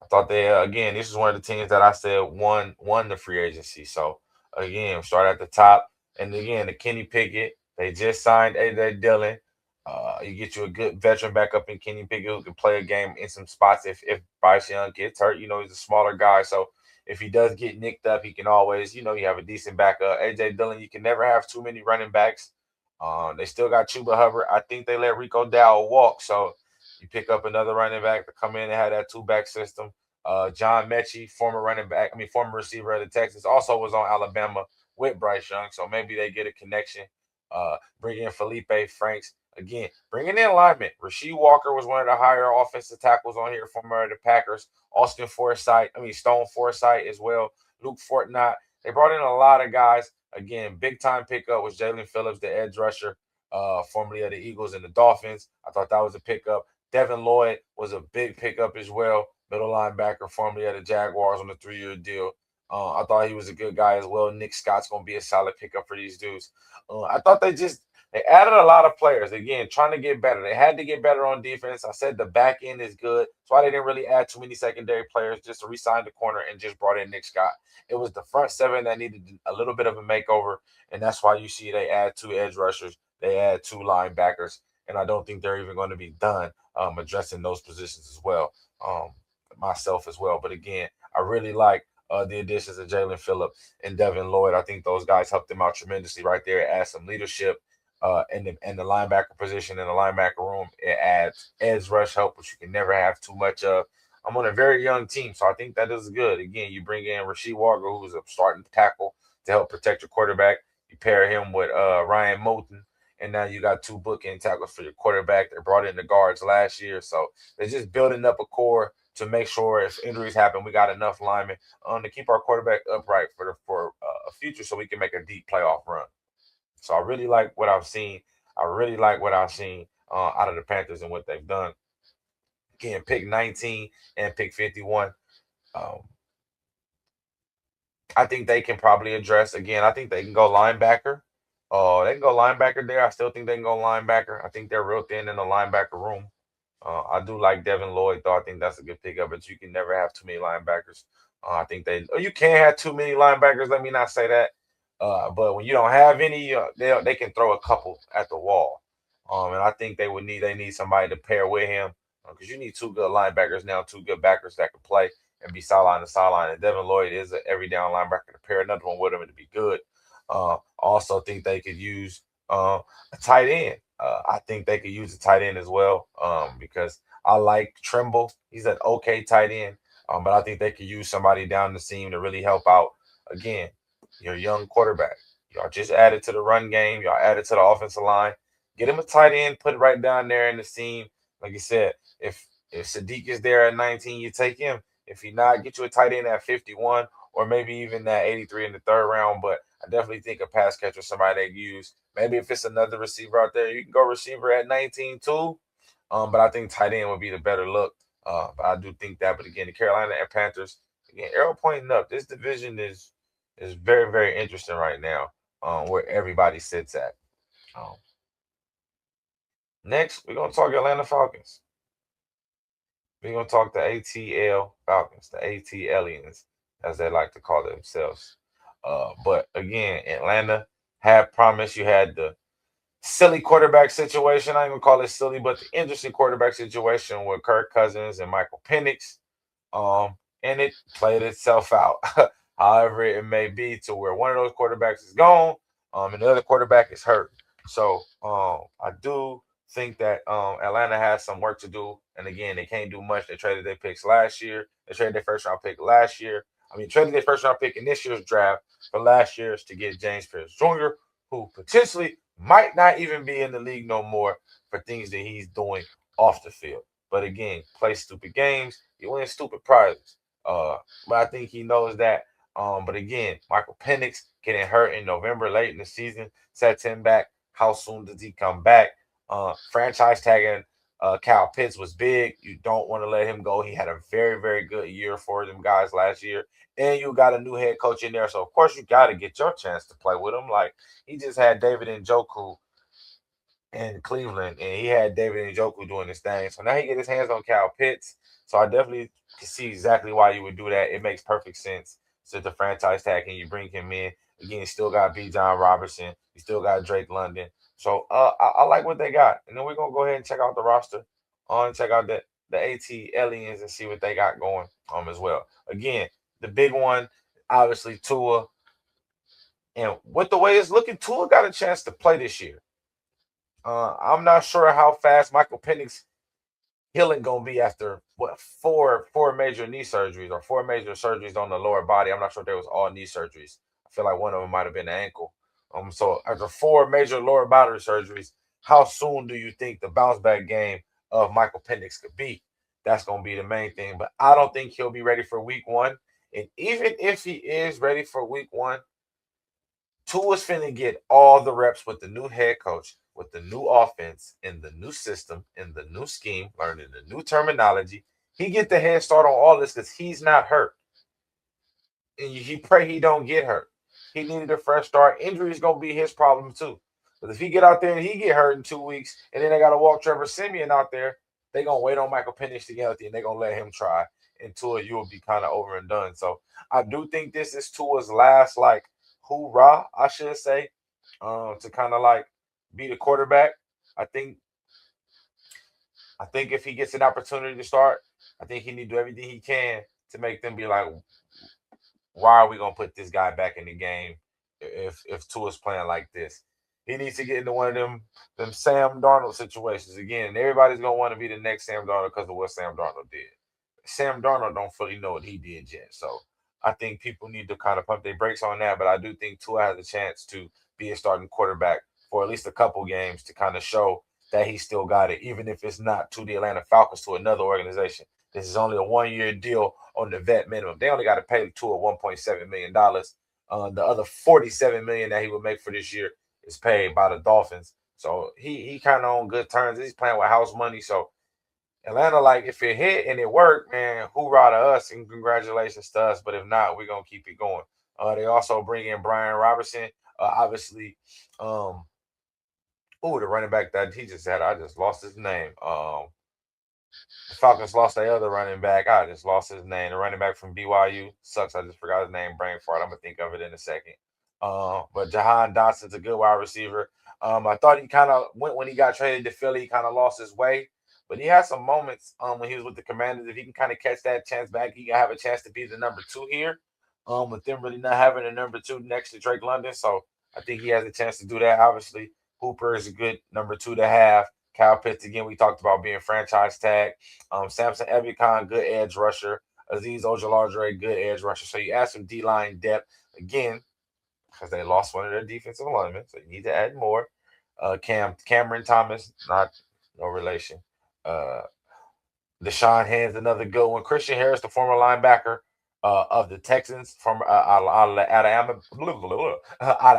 [SPEAKER 2] I thought again, this is one of the teams that I said won the free agency. So again, start at the top. And again, the Kenny Pickett, they just signed A.J. Dillon. You get you a good veteran back up in Kenny Pickett who can play a game in some spots if Bryce Young gets hurt. He's a smaller guy. So if he does get nicked up, he can always, you have a decent backup. A.J. Dillon, you can never have too many running backs. They still got Chuba Hubbard. I think they let Rico Dowell walk. So you pick up another running back to come in and have that 2-back system. John Mechie, former receiver of the Texans, also was on Alabama with Bryce Young. So maybe they get a connection. Bring in Felipe Franks. Again, bringing in linemen. Rasheed Walker was one of the higher offensive tackles on here from the Packers. Stone Forsythe as well. Luke Fortnott. They brought in a lot of guys. Again, big time pickup was Jalen Phillips, the edge rusher, formerly of the Eagles and the Dolphins. I thought that was a pickup. Devin Lloyd was a big pickup as well. Middle linebacker, formerly of the Jaguars on a 3-year deal. I thought he was a good guy as well. Nick Scott's going to be a solid pickup for these dudes. I thought they added a lot of players. Again, trying to get better. They had to get better on defense. I said the back end is good. That's why they didn't really add too many secondary players, just to re-sign the corner and just brought in Nick Scott. It was the front seven that needed a little bit of a makeover, and that's why you see they add 2 edge rushers. They add 2 linebackers, and I don't think they're even going to be done addressing those positions as well, myself as well. But again, I really like the additions of Jalen Phillips and Devin Lloyd. I think those guys helped them out tremendously right there. Add some leadership in the linebacker position in the linebacker room. It adds edge rush help, which you can never have too much of. I'm on a very young team, so I think that is good. Again, you bring in Rasheed Walker, who's a starting tackle to help protect your quarterback. You pair him with Ryan Moulton, and now you got 2 bookend tackles for your quarterback. They brought in the guards last year, so they're just building up a core to make sure if injuries happen, we got enough linemen to keep our quarterback upright for a future, so we can make a deep playoff run. So I really like what I've seen. Out of the Panthers and what they've done. Again, pick 19 and pick 51. Um, I think they can probably address, again, I think they can go linebacker. They can go linebacker there. I still think they can go linebacker. I think they're real thin in the linebacker room. I do like Devin Lloyd, though. I think that's a good pickup, but you can never have too many linebackers. You can't have too many linebackers. Let me not say that. But when you don't have any, they can throw a couple at the wall. And I think they need somebody to pair with him, because you need 2 good linebackers now, 2 good backers that can play and be sideline to sideline. And Devin Lloyd is an every down linebacker to pair another one with him to be good. Also think they could use a tight end. I think they could use a tight end as well, because I like Trimble. He's an okay tight end, but I think they could use somebody down the seam to really help out. Again, your young quarterback. Y'all just added to the run game. Y'all added to the offensive line. Get him a tight end. Put it right down there in the seam. Like you said, if Sadiq is there at 19, you take him. If he not, get you a tight end at 51, or maybe even that 83 in the 3rd round. But I definitely think a pass catcher, somebody they use. Maybe if it's another receiver out there, you can go receiver at 19 too. But I think tight end would be the better look. But I do think that. But again, the Carolina and Panthers, again, arrow pointing up. This division is very, very interesting right now, where everybody sits at. Next, we're going to talk Atlanta Falcons. We're going to talk the ATL Falcons, the AT Aliens, as they like to call themselves. But again, Atlanta had promised. You had the silly quarterback situation. I ain't going to call it silly, but the interesting quarterback situation with Kirk Cousins and Michael Penix. And it played itself out. However it may be, to where one of those quarterbacks is gone, and the other quarterback is hurt. So I do think that Atlanta has some work to do. And again, they can't do much. They traded their picks last year. They traded their first-round pick last year. Traded their first-round pick in this year's draft for last year's to get James Pierce Jr., who potentially might not even be in the league no more for things that he's doing off the field. But again, play stupid games, you win stupid prizes. But I think he knows that. But again, Michael Penix getting hurt in November late in the season sets him back. How soon does he come back? Franchise tagging Kyle Pitts was big. You don't want to let him go. He had a very, very good year for them guys last year. And you got a new head coach in there. So, of course, you got to get your chance to play with him. Like, he just had David Njoku in Cleveland, and he had David Njoku doing his thing. So now he get his hands on Kyle Pitts. So I definitely can see exactly why you would do that. It makes perfect sense. So the franchise tag, and you bring him in. Again, you still got B. John Robertson. You still got Drake London. So I like what they got. And then we're going to go ahead and check out the roster and check out the AT Aliens and see what they got going as well. Again, the big one, obviously, Tua. And with the way it's looking, Tua got a chance to play this year. I'm not sure how fast Michael Penix healing gonna be after four major knee surgeries or 4 major surgeries on the lower body. I'm not sure if they was all knee surgeries. I feel like one of them might have been the ankle. So after 4 major lower body surgeries, how soon do you think the bounce back game of Michael Penix could be? That's going to be the main thing. But I don't think he'll be ready for week one. And even if he is ready for week one, Tua's finna get all the reps with the new head coach, with the new offense, in the new system, in the new scheme, learning the new terminology. He get the head start on all this because he's not hurt. And he pray he don't get hurt. He needed a fresh start. Injury is gonna be his problem too. But if he get out there and he get hurt in 2 weeks, and then they got to walk Trevor Siemian out there, they gonna wait on Michael Penix to get healthy, and they gonna let him try until you will be kind of over and done. So I do think this is Tua's last like hoorah, I should say, to kind of like be the quarterback. I think if he gets an opportunity to start, I think he need to do everything he can to make them be like, why are we gonna put this guy back in the game if Tua's playing like this? He needs to get into one of them Sam Darnold situations again. Everybody's gonna want to be the next Sam Darnold because of what Sam Darnold did. Sam Darnold don't fully know what he did yet, so I think people need to kind of pump their brakes on that. But I do think Tua has a chance to be a starting quarterback for at least a couple games to kind of show that he still got it, even if it's not to the Atlanta Falcons, to another organization. This is only a 1-year deal on the vet minimum. They only got to pay Tua $1.7 million. The other $47 million that he would make for this year is paid by the Dolphins. So he kind of on good terms. He's playing with house money. So Atlanta, like, if it hit and it worked, man, hoorah to us and congratulations to us. But if not, we're going to keep it going. They also bring in Brian Robertson. Obviously, the running back that he just had, I just lost his name. The Falcons lost their other running back. I just lost his name. The running back from BYU. Sucks. I just forgot his name. Brain fart. I'm going to think of it in a second. But Jahan Dotson's a good wide receiver. I thought he kind of went when he got traded to Philly. He kind of lost his way. But he had some moments when he was with the Commanders. If he can kind of catch that chance back, he can have a chance to be the number 2 here. With them really not having a number 2 next to Drake London. So I think he has a chance to do that. Obviously, Hooper is a good number 2 to have. Kyle Pitts, again, we talked about being franchise tag. Samson Ebukam, good edge rusher. Azeez Ojulari, good edge rusher. So you add some D-line depth. Again, because they lost one of their defensive linemen, so you need to add more. Cameron Thomas, no relation. Deshaun Hand's another good one. Christian Harris, the former linebacker of the Texans, from out of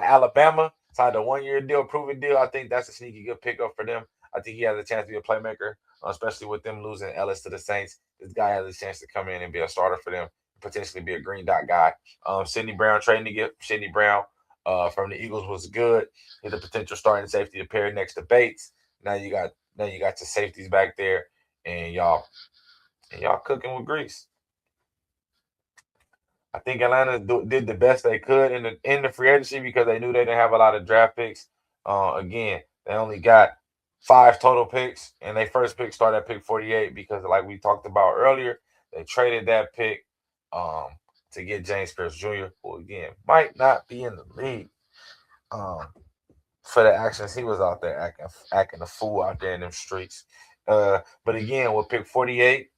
[SPEAKER 2] Alabama, signed a 1-year deal, proven deal. I think that's a sneaky good pickup for them. I think he has a chance to be a playmaker, especially with them losing Ellis to the Saints. This guy has a chance to come in and be a starter for them, potentially be a green dot guy. Sidney Brown, trading to get Sidney Brown from the Eagles was good. He's a potential starting safety to pair next to Bates. Now you got your safeties back there, and y'all cooking with grease. I think Atlanta did the best they could in the free agency because they knew they didn't have a lot of draft picks. Again, they only got 5 total picks, and their first pick started at pick 48 because, like we talked about earlier, they traded that pick to get James Pierce Jr., who again might not be in the league for the actions he was out there acting a fool out there in them streets. But again, with pick 48,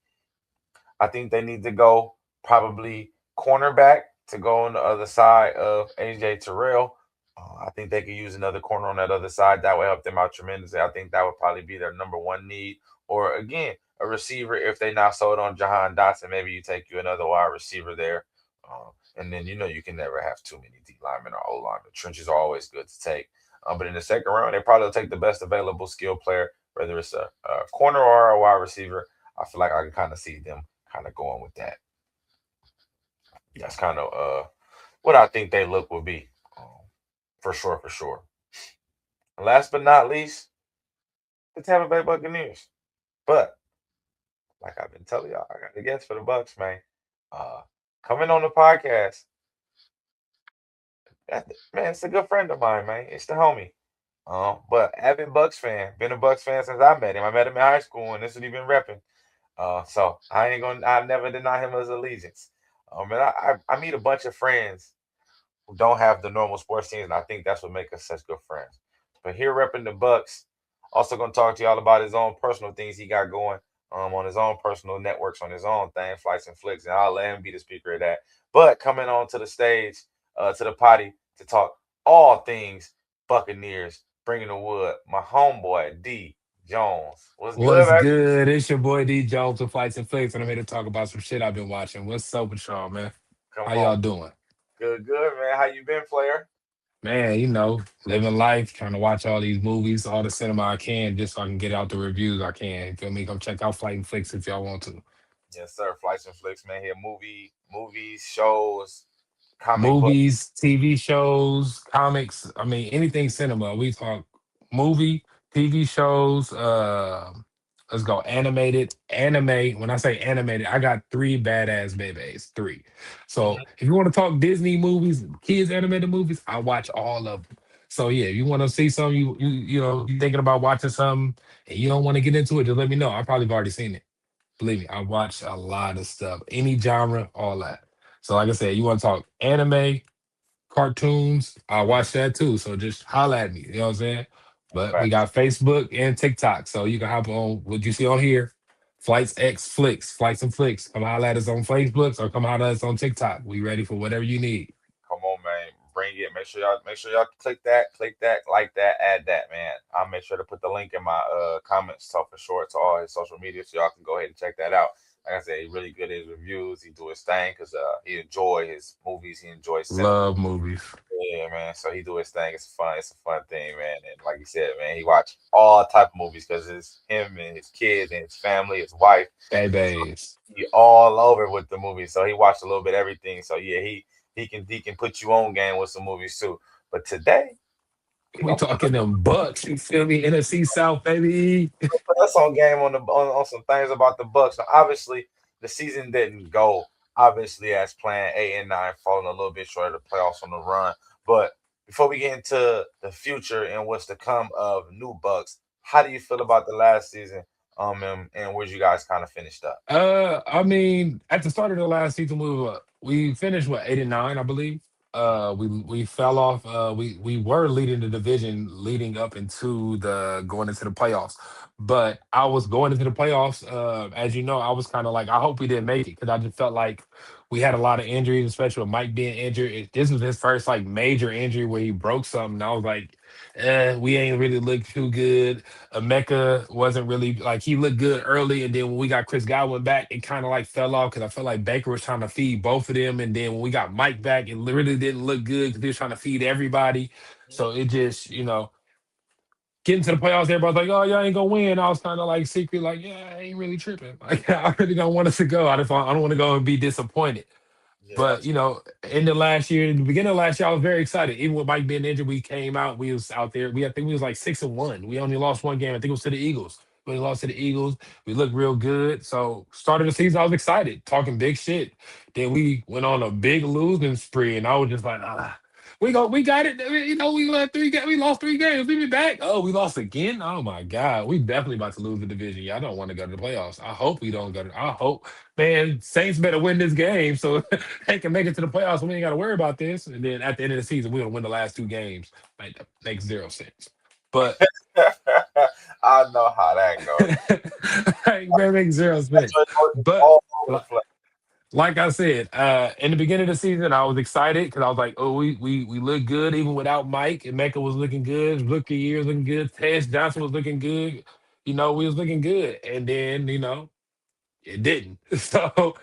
[SPEAKER 2] I think they need to go probably cornerback to go on the other side of AJ Terrell. I think they could use another corner on that other side. That would help them out tremendously. I think that would probably be their number 1 need. Or again, a receiver if they not sold on Jahan Dotson. Maybe you take you another wide receiver there. And then you can never have too many D linemen or O linemen. Trenches are always good to take. But in the second round, they probably will take the best available skill player, whether it's a corner or a wide receiver. I feel like I can kind of see them kind of going with that. That's kind of what I think they look will be. For sure. Last but not least, the Tampa Bay Buccaneers. But like I've been telling y'all, I got the guess for the Bucs, man. Coming on the podcast, man, it's a good friend of mine, man. It's the homie. But avid Bucs fan, been a Bucs fan since I met him. I met him in high school, and this is even repping. So I never deny him his allegiance. And I meet a bunch of friends who don't have the normal sports teams, and I think that's what makes us such good friends. But here repping the Bucs, also gonna talk to y'all about his own personal things he got going on his own personal networks, on his own thing, Flights and Flicks, and I'll let him be the speaker of that. But coming on to the stage, to the potty to talk all things Buccaneers, bringing the wood. My homeboy D Jones. What's good,
[SPEAKER 3] What's
[SPEAKER 2] man?
[SPEAKER 3] good? It's your boy D Jones with Flights and Flicks, and I'm here to talk about some shit I've been watching. What's up with y'all, man?
[SPEAKER 2] Come
[SPEAKER 3] How
[SPEAKER 2] on,
[SPEAKER 3] y'all doing?
[SPEAKER 2] good, good, man. How you been, player?
[SPEAKER 3] Man, living life, trying to watch all these movies, all the cinema I can, just so I can get out the reviews I can. You feel me? Come check out Flight and Flicks if y'all want to.
[SPEAKER 2] Yes, sir. Flights and flicks, man. Here, movies, shows, comic book.
[SPEAKER 3] Movies, TV shows, comics. I mean, anything cinema. We talk movie, TV shows. Let's go animated, anime. When I say animated, I got three badass babies. Three. So
[SPEAKER 2] Mhm.
[SPEAKER 3] if you want to talk Disney movies, kids animated movies, I watch all of them. So yeah, if you want to see something, you thinking about watching something, and you don't want to get into it, just let me know. I probably have already seen it. Believe me, I watch a lot of stuff, any genre, all that. So, like I said, you want to talk anime, cartoons, I
[SPEAKER 2] Mhm.
[SPEAKER 3] watch that too. So just holla at me. You know what I'm saying? But we
[SPEAKER 2] Facts.
[SPEAKER 3] got Facebook and TikTok. So you can hop on what you see on here. Flights X Flicks, Flights and Flicks. Come holla at us on Facebook or come holla at us on TikTok. We ready for whatever you need.
[SPEAKER 2] Come on, man. Bring it. Make sure y'all click that, like that, add that, man. I'll make sure to put the link in my comments so for sure to all his social media so y'all can go ahead and check that out. Like I said, he really good at his reviews. He do his thing because he enjoy his movies. He enjoys cinema.
[SPEAKER 3] Love movies.
[SPEAKER 2] Yeah, man. So he do his thing. It's fun. It's a fun thing, man. And like you said, man, he watch all type of movies because it's him and his kids and his family, his wife.
[SPEAKER 3] Babies.
[SPEAKER 2] He all over with the movies. So he watched a little bit of everything. So yeah, he can put you on game with some movies too. But today we
[SPEAKER 3] We
[SPEAKER 2] gonna put
[SPEAKER 3] talking them Bucks. You feel me? NFC South, baby.
[SPEAKER 2] us on game on some things about the Bucs. Now, obviously, the season didn't go obviously as planned. 8 and 9, falling a little bit short of the playoffs on the run. But before we get into the future and what's to come of new Bucks, how do you feel about the last season? And where you guys kind of finished up?
[SPEAKER 3] I mean, at the start of the last season, we finished what 8 and 9, I believe. We fell off. We were leading the division leading up into the going into the playoffs, but I was going into the playoffs. As you know, I was kind of like, I hope we didn't make it because I just felt like we had a lot of injuries, especially with Mike being injured. This was his first like major injury where he broke something. I was like, we ain't really looked too good. Mecca wasn't really like he looked good early, and then when we got Chris Godwin back, it kind of like fell off because I felt like Baker was trying to feed both of them, and then when we got Mike back, it really didn't look good because he was trying to feed everybody. So it just getting to the playoffs, everybody's like, "Oh, y'all ain't gonna win." I was kind of like secret, like, "Yeah, I ain't really tripping. Like, I really don't want us to go. I don't want to go and be disappointed."
[SPEAKER 2] Yeah,
[SPEAKER 3] But in the last year, in the beginning of last year, I was very excited. Even with Mike being injured, we came out. We was out there. I think we was like 6-1. We only lost one game. I think it was to the Eagles. We lost to the Eagles. We looked real good. So started the season, I was excited, talking big shit. Then we went on a big losing spree, and I was just like, we got it. We lost 3 games. We lost 3 games. We be back. Oh, we lost again. Oh my God, we definitely about to lose the division. Yeah, I don't want to go to the playoffs. I hope we don't go to. I hope, man, Saints better win this game so they can make it to the playoffs. We ain't got to worry about this. And then at the end of the season, we're gonna win the last 2 games. Like, that makes zero sense. But
[SPEAKER 2] I know how that goes.
[SPEAKER 3] like, that makes zero
[SPEAKER 2] That's
[SPEAKER 3] sense.
[SPEAKER 2] what
[SPEAKER 3] But
[SPEAKER 2] all over the
[SPEAKER 3] li-
[SPEAKER 2] place.
[SPEAKER 3] like I said, in the beginning of the season, I was excited because I was like, "Oh, we look good even without Mike." And Mecca was looking good. Rookie year was looking good. Tez Johnson was looking good. We was looking good. And then it didn't. So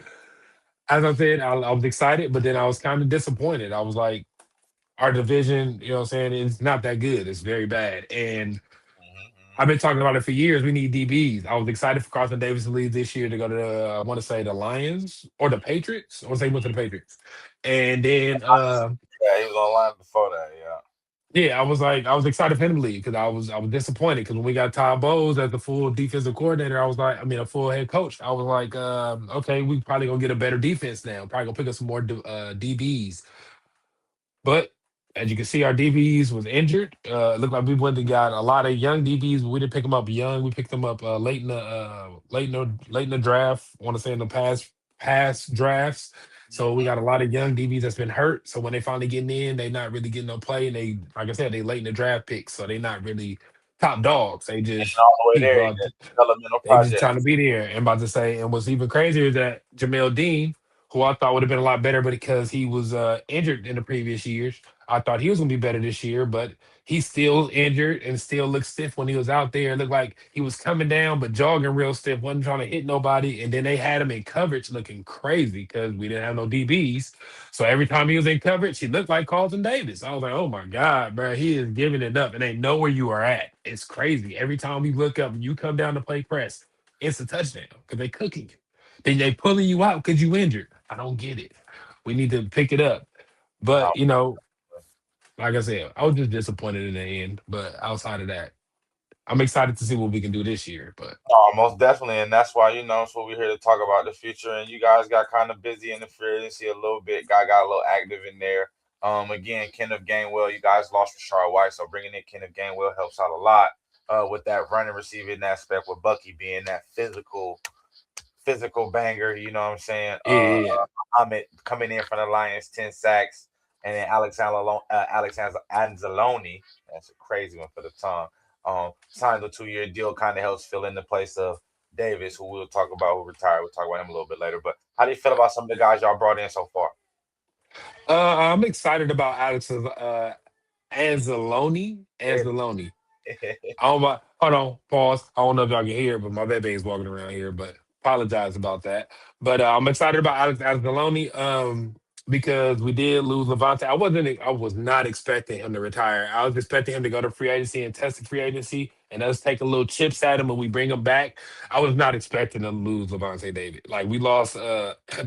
[SPEAKER 3] as I said, I was excited, but then I was kind of disappointed. I was like, our division, what I'm saying, is not that good. It's very bad. And
[SPEAKER 2] Mhm,
[SPEAKER 3] I've
[SPEAKER 2] mhm.
[SPEAKER 3] been talking about it for years. We need DBs. I was excited for Carson Davis to leave this year to go to I want to say the Lions or the Patriots. I want to say he went to the Patriots. And then
[SPEAKER 2] Yeah, he was online before that. Yeah.
[SPEAKER 3] yeah, I was excited for him to leave because I was disappointed because when we got Todd Bowles as the full defensive coordinator, a full head coach. I was like, okay, we probably gonna get a better defense now. Probably gonna pick up some more DBs. But as you can see, our DBs was injured. It looked like we went and got a lot of young DBs, but we didn't pick them up young. We picked them up late in the draft. I want to say in the past drafts. So we
[SPEAKER 2] Mhm.
[SPEAKER 3] got a lot of young DBs that's been hurt. So when they finally getting in, they not really getting no play. And they, like I said, they late in the draft picks. So they not really top dogs. They
[SPEAKER 2] And
[SPEAKER 3] just
[SPEAKER 2] all the way there,
[SPEAKER 3] people
[SPEAKER 2] he
[SPEAKER 3] out.
[SPEAKER 2] did developmental
[SPEAKER 3] They just
[SPEAKER 2] project.
[SPEAKER 3] trying to be there. And about to say, and what's even crazier is that Jamel Dean, who I thought would have been a lot better, but because he was injured in the previous years, I thought he was going to be better this year. But He's still injured and still looked stiff when he was out there. It looked like he was coming down, but jogging real stiff, wasn't trying to hit nobody. And then they had him in coverage looking crazy because we didn't have no DBs. So every time he was in coverage, he looked like Carlton Davis. I was like, oh my God, bro, he is giving it up and they know where you are at. It's crazy. Every time we look up and you come down to play press, it's a touchdown because they cooking you. Then they pulling you out because you injured. I don't get it. We need to pick it up.
[SPEAKER 2] No,
[SPEAKER 3] But like I said, I was just disappointed in the end. But outside of that, I'm excited to see what we can do this year. But
[SPEAKER 2] no, most definitely, and that's why that's what we're here to talk about the future. And you guys got kind of busy in the free agency a little bit. Guy got a little active in there. Again, Kenneth Gainwell, you guys lost Rashard White, so bringing in Kenneth Gainwell helps out a lot. With that running receiving aspect, with Bucky being that physical banger. You know what I'm saying?
[SPEAKER 3] yeah, yeah, yeah.
[SPEAKER 2] Ahmed coming in from the Lions, 10 sacks, and then Alexander Anzalone. That's a crazy one for the tongue. Signed a 2-year deal, kind of helps fill in the place of Davis, who we'll talk about, who retired. We'll talk about him a little bit later. But how do you feel about some of the guys y'all brought in so far?
[SPEAKER 3] I'm excited about Anzalone. Anzalone. Hold on, pause. I don't know if y'all can hear, but my baby's walking around here, but apologize about that. But I'm excited about Alex Anzalone because we did lose Levante. I was not expecting him to retire. I was expecting him to go to free agency and test the free agency and us take a little chips at him and we bring him back. I was not expecting to lose Levante David. Like we lost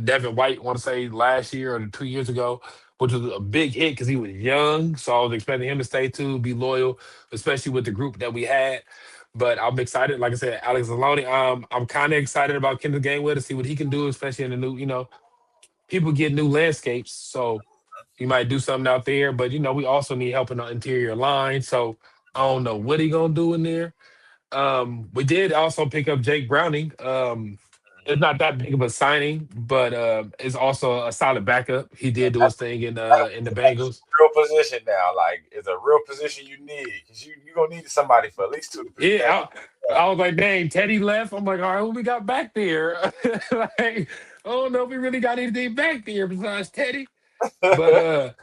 [SPEAKER 3] Devin White, I want to say last year or 2 years ago, which was a big hit because he was young. So I was expecting him to stay too, be loyal, especially with the group that we had. But I'm excited. Like I said, Alex Aloni. I'm kind of excited about Kendall Gainwell to see what he can do, especially in the new. People get new landscapes, so he might do something out there. But we also need help in the interior line. So I don't know what he gonna do in there. We did also pick up Jake Browning. It's not that big of a signing, but it's also a solid backup. He did do his thing in the Bengals.
[SPEAKER 2] Real position now. Like, it's a real position you need because you're going to need somebody for at least 2 to 3 games.
[SPEAKER 3] Yeah, I was like, dang, Teddy left. I'm like, all right, what we got back there? Like, I don't know if we really got anything back there besides Teddy. But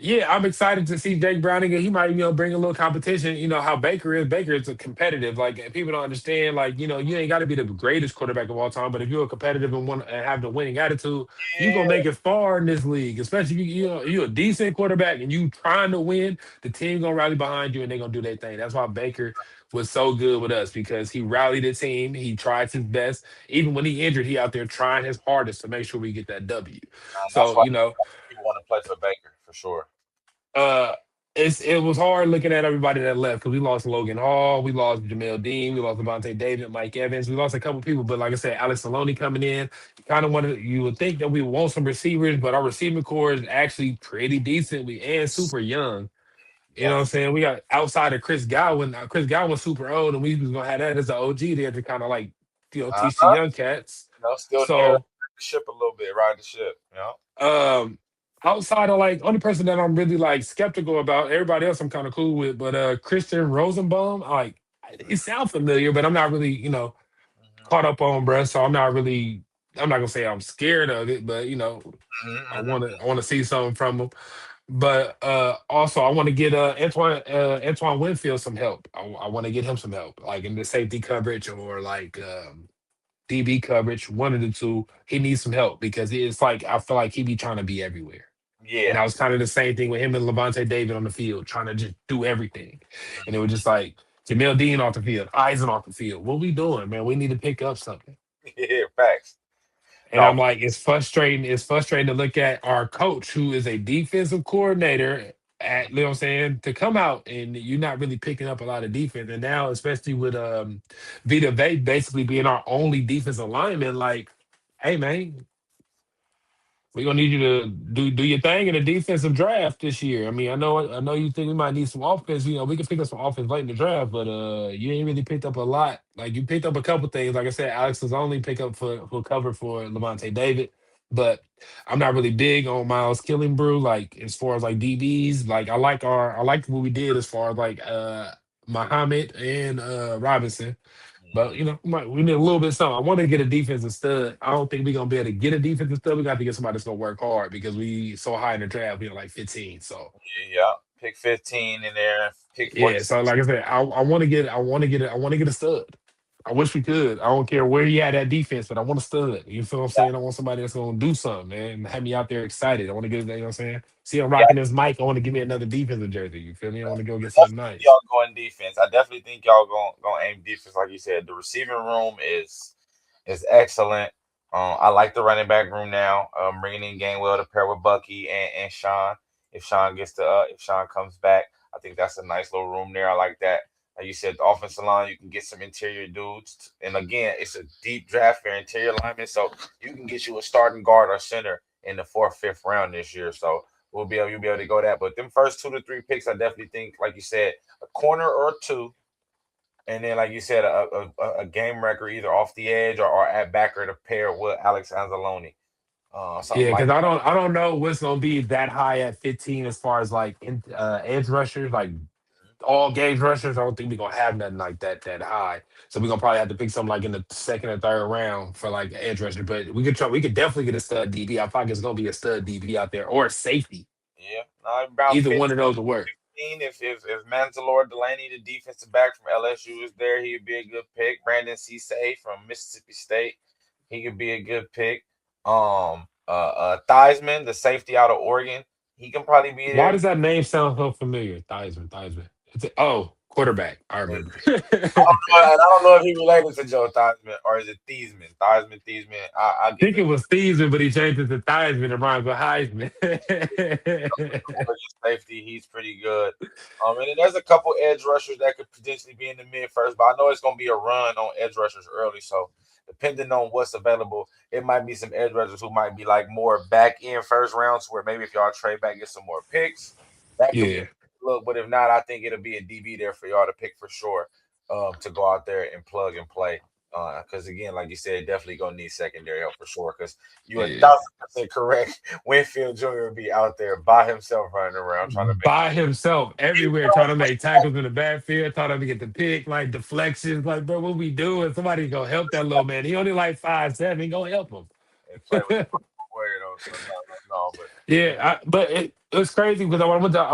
[SPEAKER 3] yeah, I'm excited to see Jake Browning. He might, bring a little competition. You know how Baker is. Baker is a competitive. Like people don't understand. Like you ain't got to be the greatest quarterback of all time, but if you're a competitive and want and have the winning attitude, you gonna
[SPEAKER 2] Yeah.
[SPEAKER 3] make it far in this league. Especially you're a decent quarterback and you trying to win. The team gonna rally behind you and they gonna do their thing. That's why Baker was so good with us because he rallied the team. He tried his best. Even when he injured, he out there trying his hardest to make sure we get that W.
[SPEAKER 2] That's
[SPEAKER 3] So
[SPEAKER 2] why people want to play for Baker for sure.
[SPEAKER 3] uh it was hard looking at everybody that left because we lost Logan Hall, we lost Jamel Dean, we lost Devontae David, Mike Evans, we lost a couple people, but like I said, Alex Saloni coming in, you would think that we would want some receivers, but our receiving core is actually pretty decent. We and super young. You know what I'm
[SPEAKER 2] Yes.
[SPEAKER 3] saying? We got outside of Chris Godwin. Chris Godwin's super old, and we was gonna have that as an OG there to kind of like teach the
[SPEAKER 2] Uh-huh.
[SPEAKER 3] young cats.
[SPEAKER 2] Still near the
[SPEAKER 3] So
[SPEAKER 2] ship a little bit, ride the ship.
[SPEAKER 3] um outside of like only person that I'm really like skeptical about, everybody else I'm kind of cool with, but Christian Rosenbaum, like he sounds familiar, but I'm not really, caught up on, bruh. So I'm not gonna say I'm scared of it, but I wanna see something from him. But also I want to get Antoine Winfield some help. I want to get him some help, like in the safety coverage or like DB coverage, one of the two. He needs some help because it's like I feel like he be trying to be everywhere. And
[SPEAKER 2] Yeah.
[SPEAKER 3] I was kind of the same thing with him and Levante David on the field, trying to just do everything. And it was just like Jamel Dean off the field, Eisen off the field. What we doing, man? We need to pick up something.
[SPEAKER 2] Yeah. Facts.
[SPEAKER 3] And
[SPEAKER 2] No.
[SPEAKER 3] I'm like, it's frustrating. It's frustrating to look at our coach, who is a defensive coordinator, you know what I'm saying, to come out and you're not really picking up a lot of defense. And now, especially with Vita Vea basically being our only defensive lineman, like, hey man, we're gonna need you to do your thing in the defensive draft this year. I mean, I know you think we might need some offense. We can pick up some offense late in the draft, but you ain't really picked up a lot. Like you picked up a couple things. Like I said, Alex was only pick up for cover for Levante David. But I'm not really big on Miles Killingbrew, like as far as like DBs. Like I like what we did as far as like Muhammad and Robinson. But we need a little bit of something. I want to get a defensive stud. I don't think we're gonna be able to get a defensive stud. We got to get somebody that's gonna work hard because we so high in the draft. We're like 15. So
[SPEAKER 2] Yeah. pick 15 in there, pick
[SPEAKER 3] Yeah,
[SPEAKER 2] 46.
[SPEAKER 3] so like I said, I want to get I want to get a stud. I wish we could. I don't care where he had that defense, but I want a stud. You feel what I'm saying? I want somebody that's gonna do something, man. Have me out there excited. I want to get, you know what I'm saying? See, I'm
[SPEAKER 2] Yeah,
[SPEAKER 3] rocking this mic. I want to give me another defensive jersey. You feel me? I want to go get something
[SPEAKER 2] definitely
[SPEAKER 3] nice.
[SPEAKER 2] y'all going defense. I definitely think y'all going aim defense, like you said. The receiving room is excellent. I like the running back room now. Bringing in Gainwell to pair with Bucky and Sean. If Sean comes back, I think that's a nice little room there. I like that. Like you said, the offensive line, you can get some interior dudes. And again, it's a deep draft for interior linemen, so you can get you a starting guard or center in the fourth, fifth round this year. So you'll be able to go that. But them first 2 to 3 picks, I definitely think, like you said, a corner or two, and then like you said, a game record either off the edge or at backer to pair with Alex Anzalone, something
[SPEAKER 3] Yeah,
[SPEAKER 2] like
[SPEAKER 3] because I don't know what's gonna be that high at 15 as far as like edge rushers, like all gauge rushers. I don't think we're gonna have nothing like that high. So we're gonna probably have to pick something like in the second or third round for like an edge rusher. But we could try. We could definitely get a stud DB. I think it's gonna be a stud DB out there or a safety.
[SPEAKER 2] yeah, about
[SPEAKER 3] Either
[SPEAKER 2] 15.
[SPEAKER 3] one of those will work.
[SPEAKER 2] If Mansalor Delaney, the defensive back from LSU, is there, he'd be a good pick. Brandon Cisse from Mississippi State, he could be a good pick. Theismann, the safety out of Oregon, he can probably be
[SPEAKER 3] Why
[SPEAKER 2] there.
[SPEAKER 3] does that name sound so familiar? Theismann. Quarterback. I remember.
[SPEAKER 2] And I don't know if he related to Joe Theismann or is it Thiesman? Thiesman. I get
[SPEAKER 3] think
[SPEAKER 2] the
[SPEAKER 3] it was Thiesman, but he changed it to Theismann and rhymes with Heisman.
[SPEAKER 2] Oregon safety. He's pretty good. And then there's a couple edge rushers that could potentially be in the mid first, but I know it's going to be a run on edge rushers early. So depending on what's available, it might be some edge rushers who might be like more back end first rounds, where maybe if y'all trade back, get some more picks, that could be
[SPEAKER 3] Yeah,
[SPEAKER 2] a look. But if not, I think it'll be a DB there for y'all to pick for sure, to go out there and plug and play. Because again, like you said, definitely gonna need secondary help for sure. Because you a
[SPEAKER 3] yeah.
[SPEAKER 2] 1,000% correct. Winfield Jr. would be out there by himself running around trying to make.
[SPEAKER 3] By himself everywhere, trying to make tackles in the backfield, trying to get the pick, like deflections. Like, bro, what we doing? Somebody gonna help that little man. He only like 5'7". Gonna help
[SPEAKER 2] And play with
[SPEAKER 3] him.
[SPEAKER 2] Warrior though. So no, but
[SPEAKER 3] Yeah, but it's crazy because I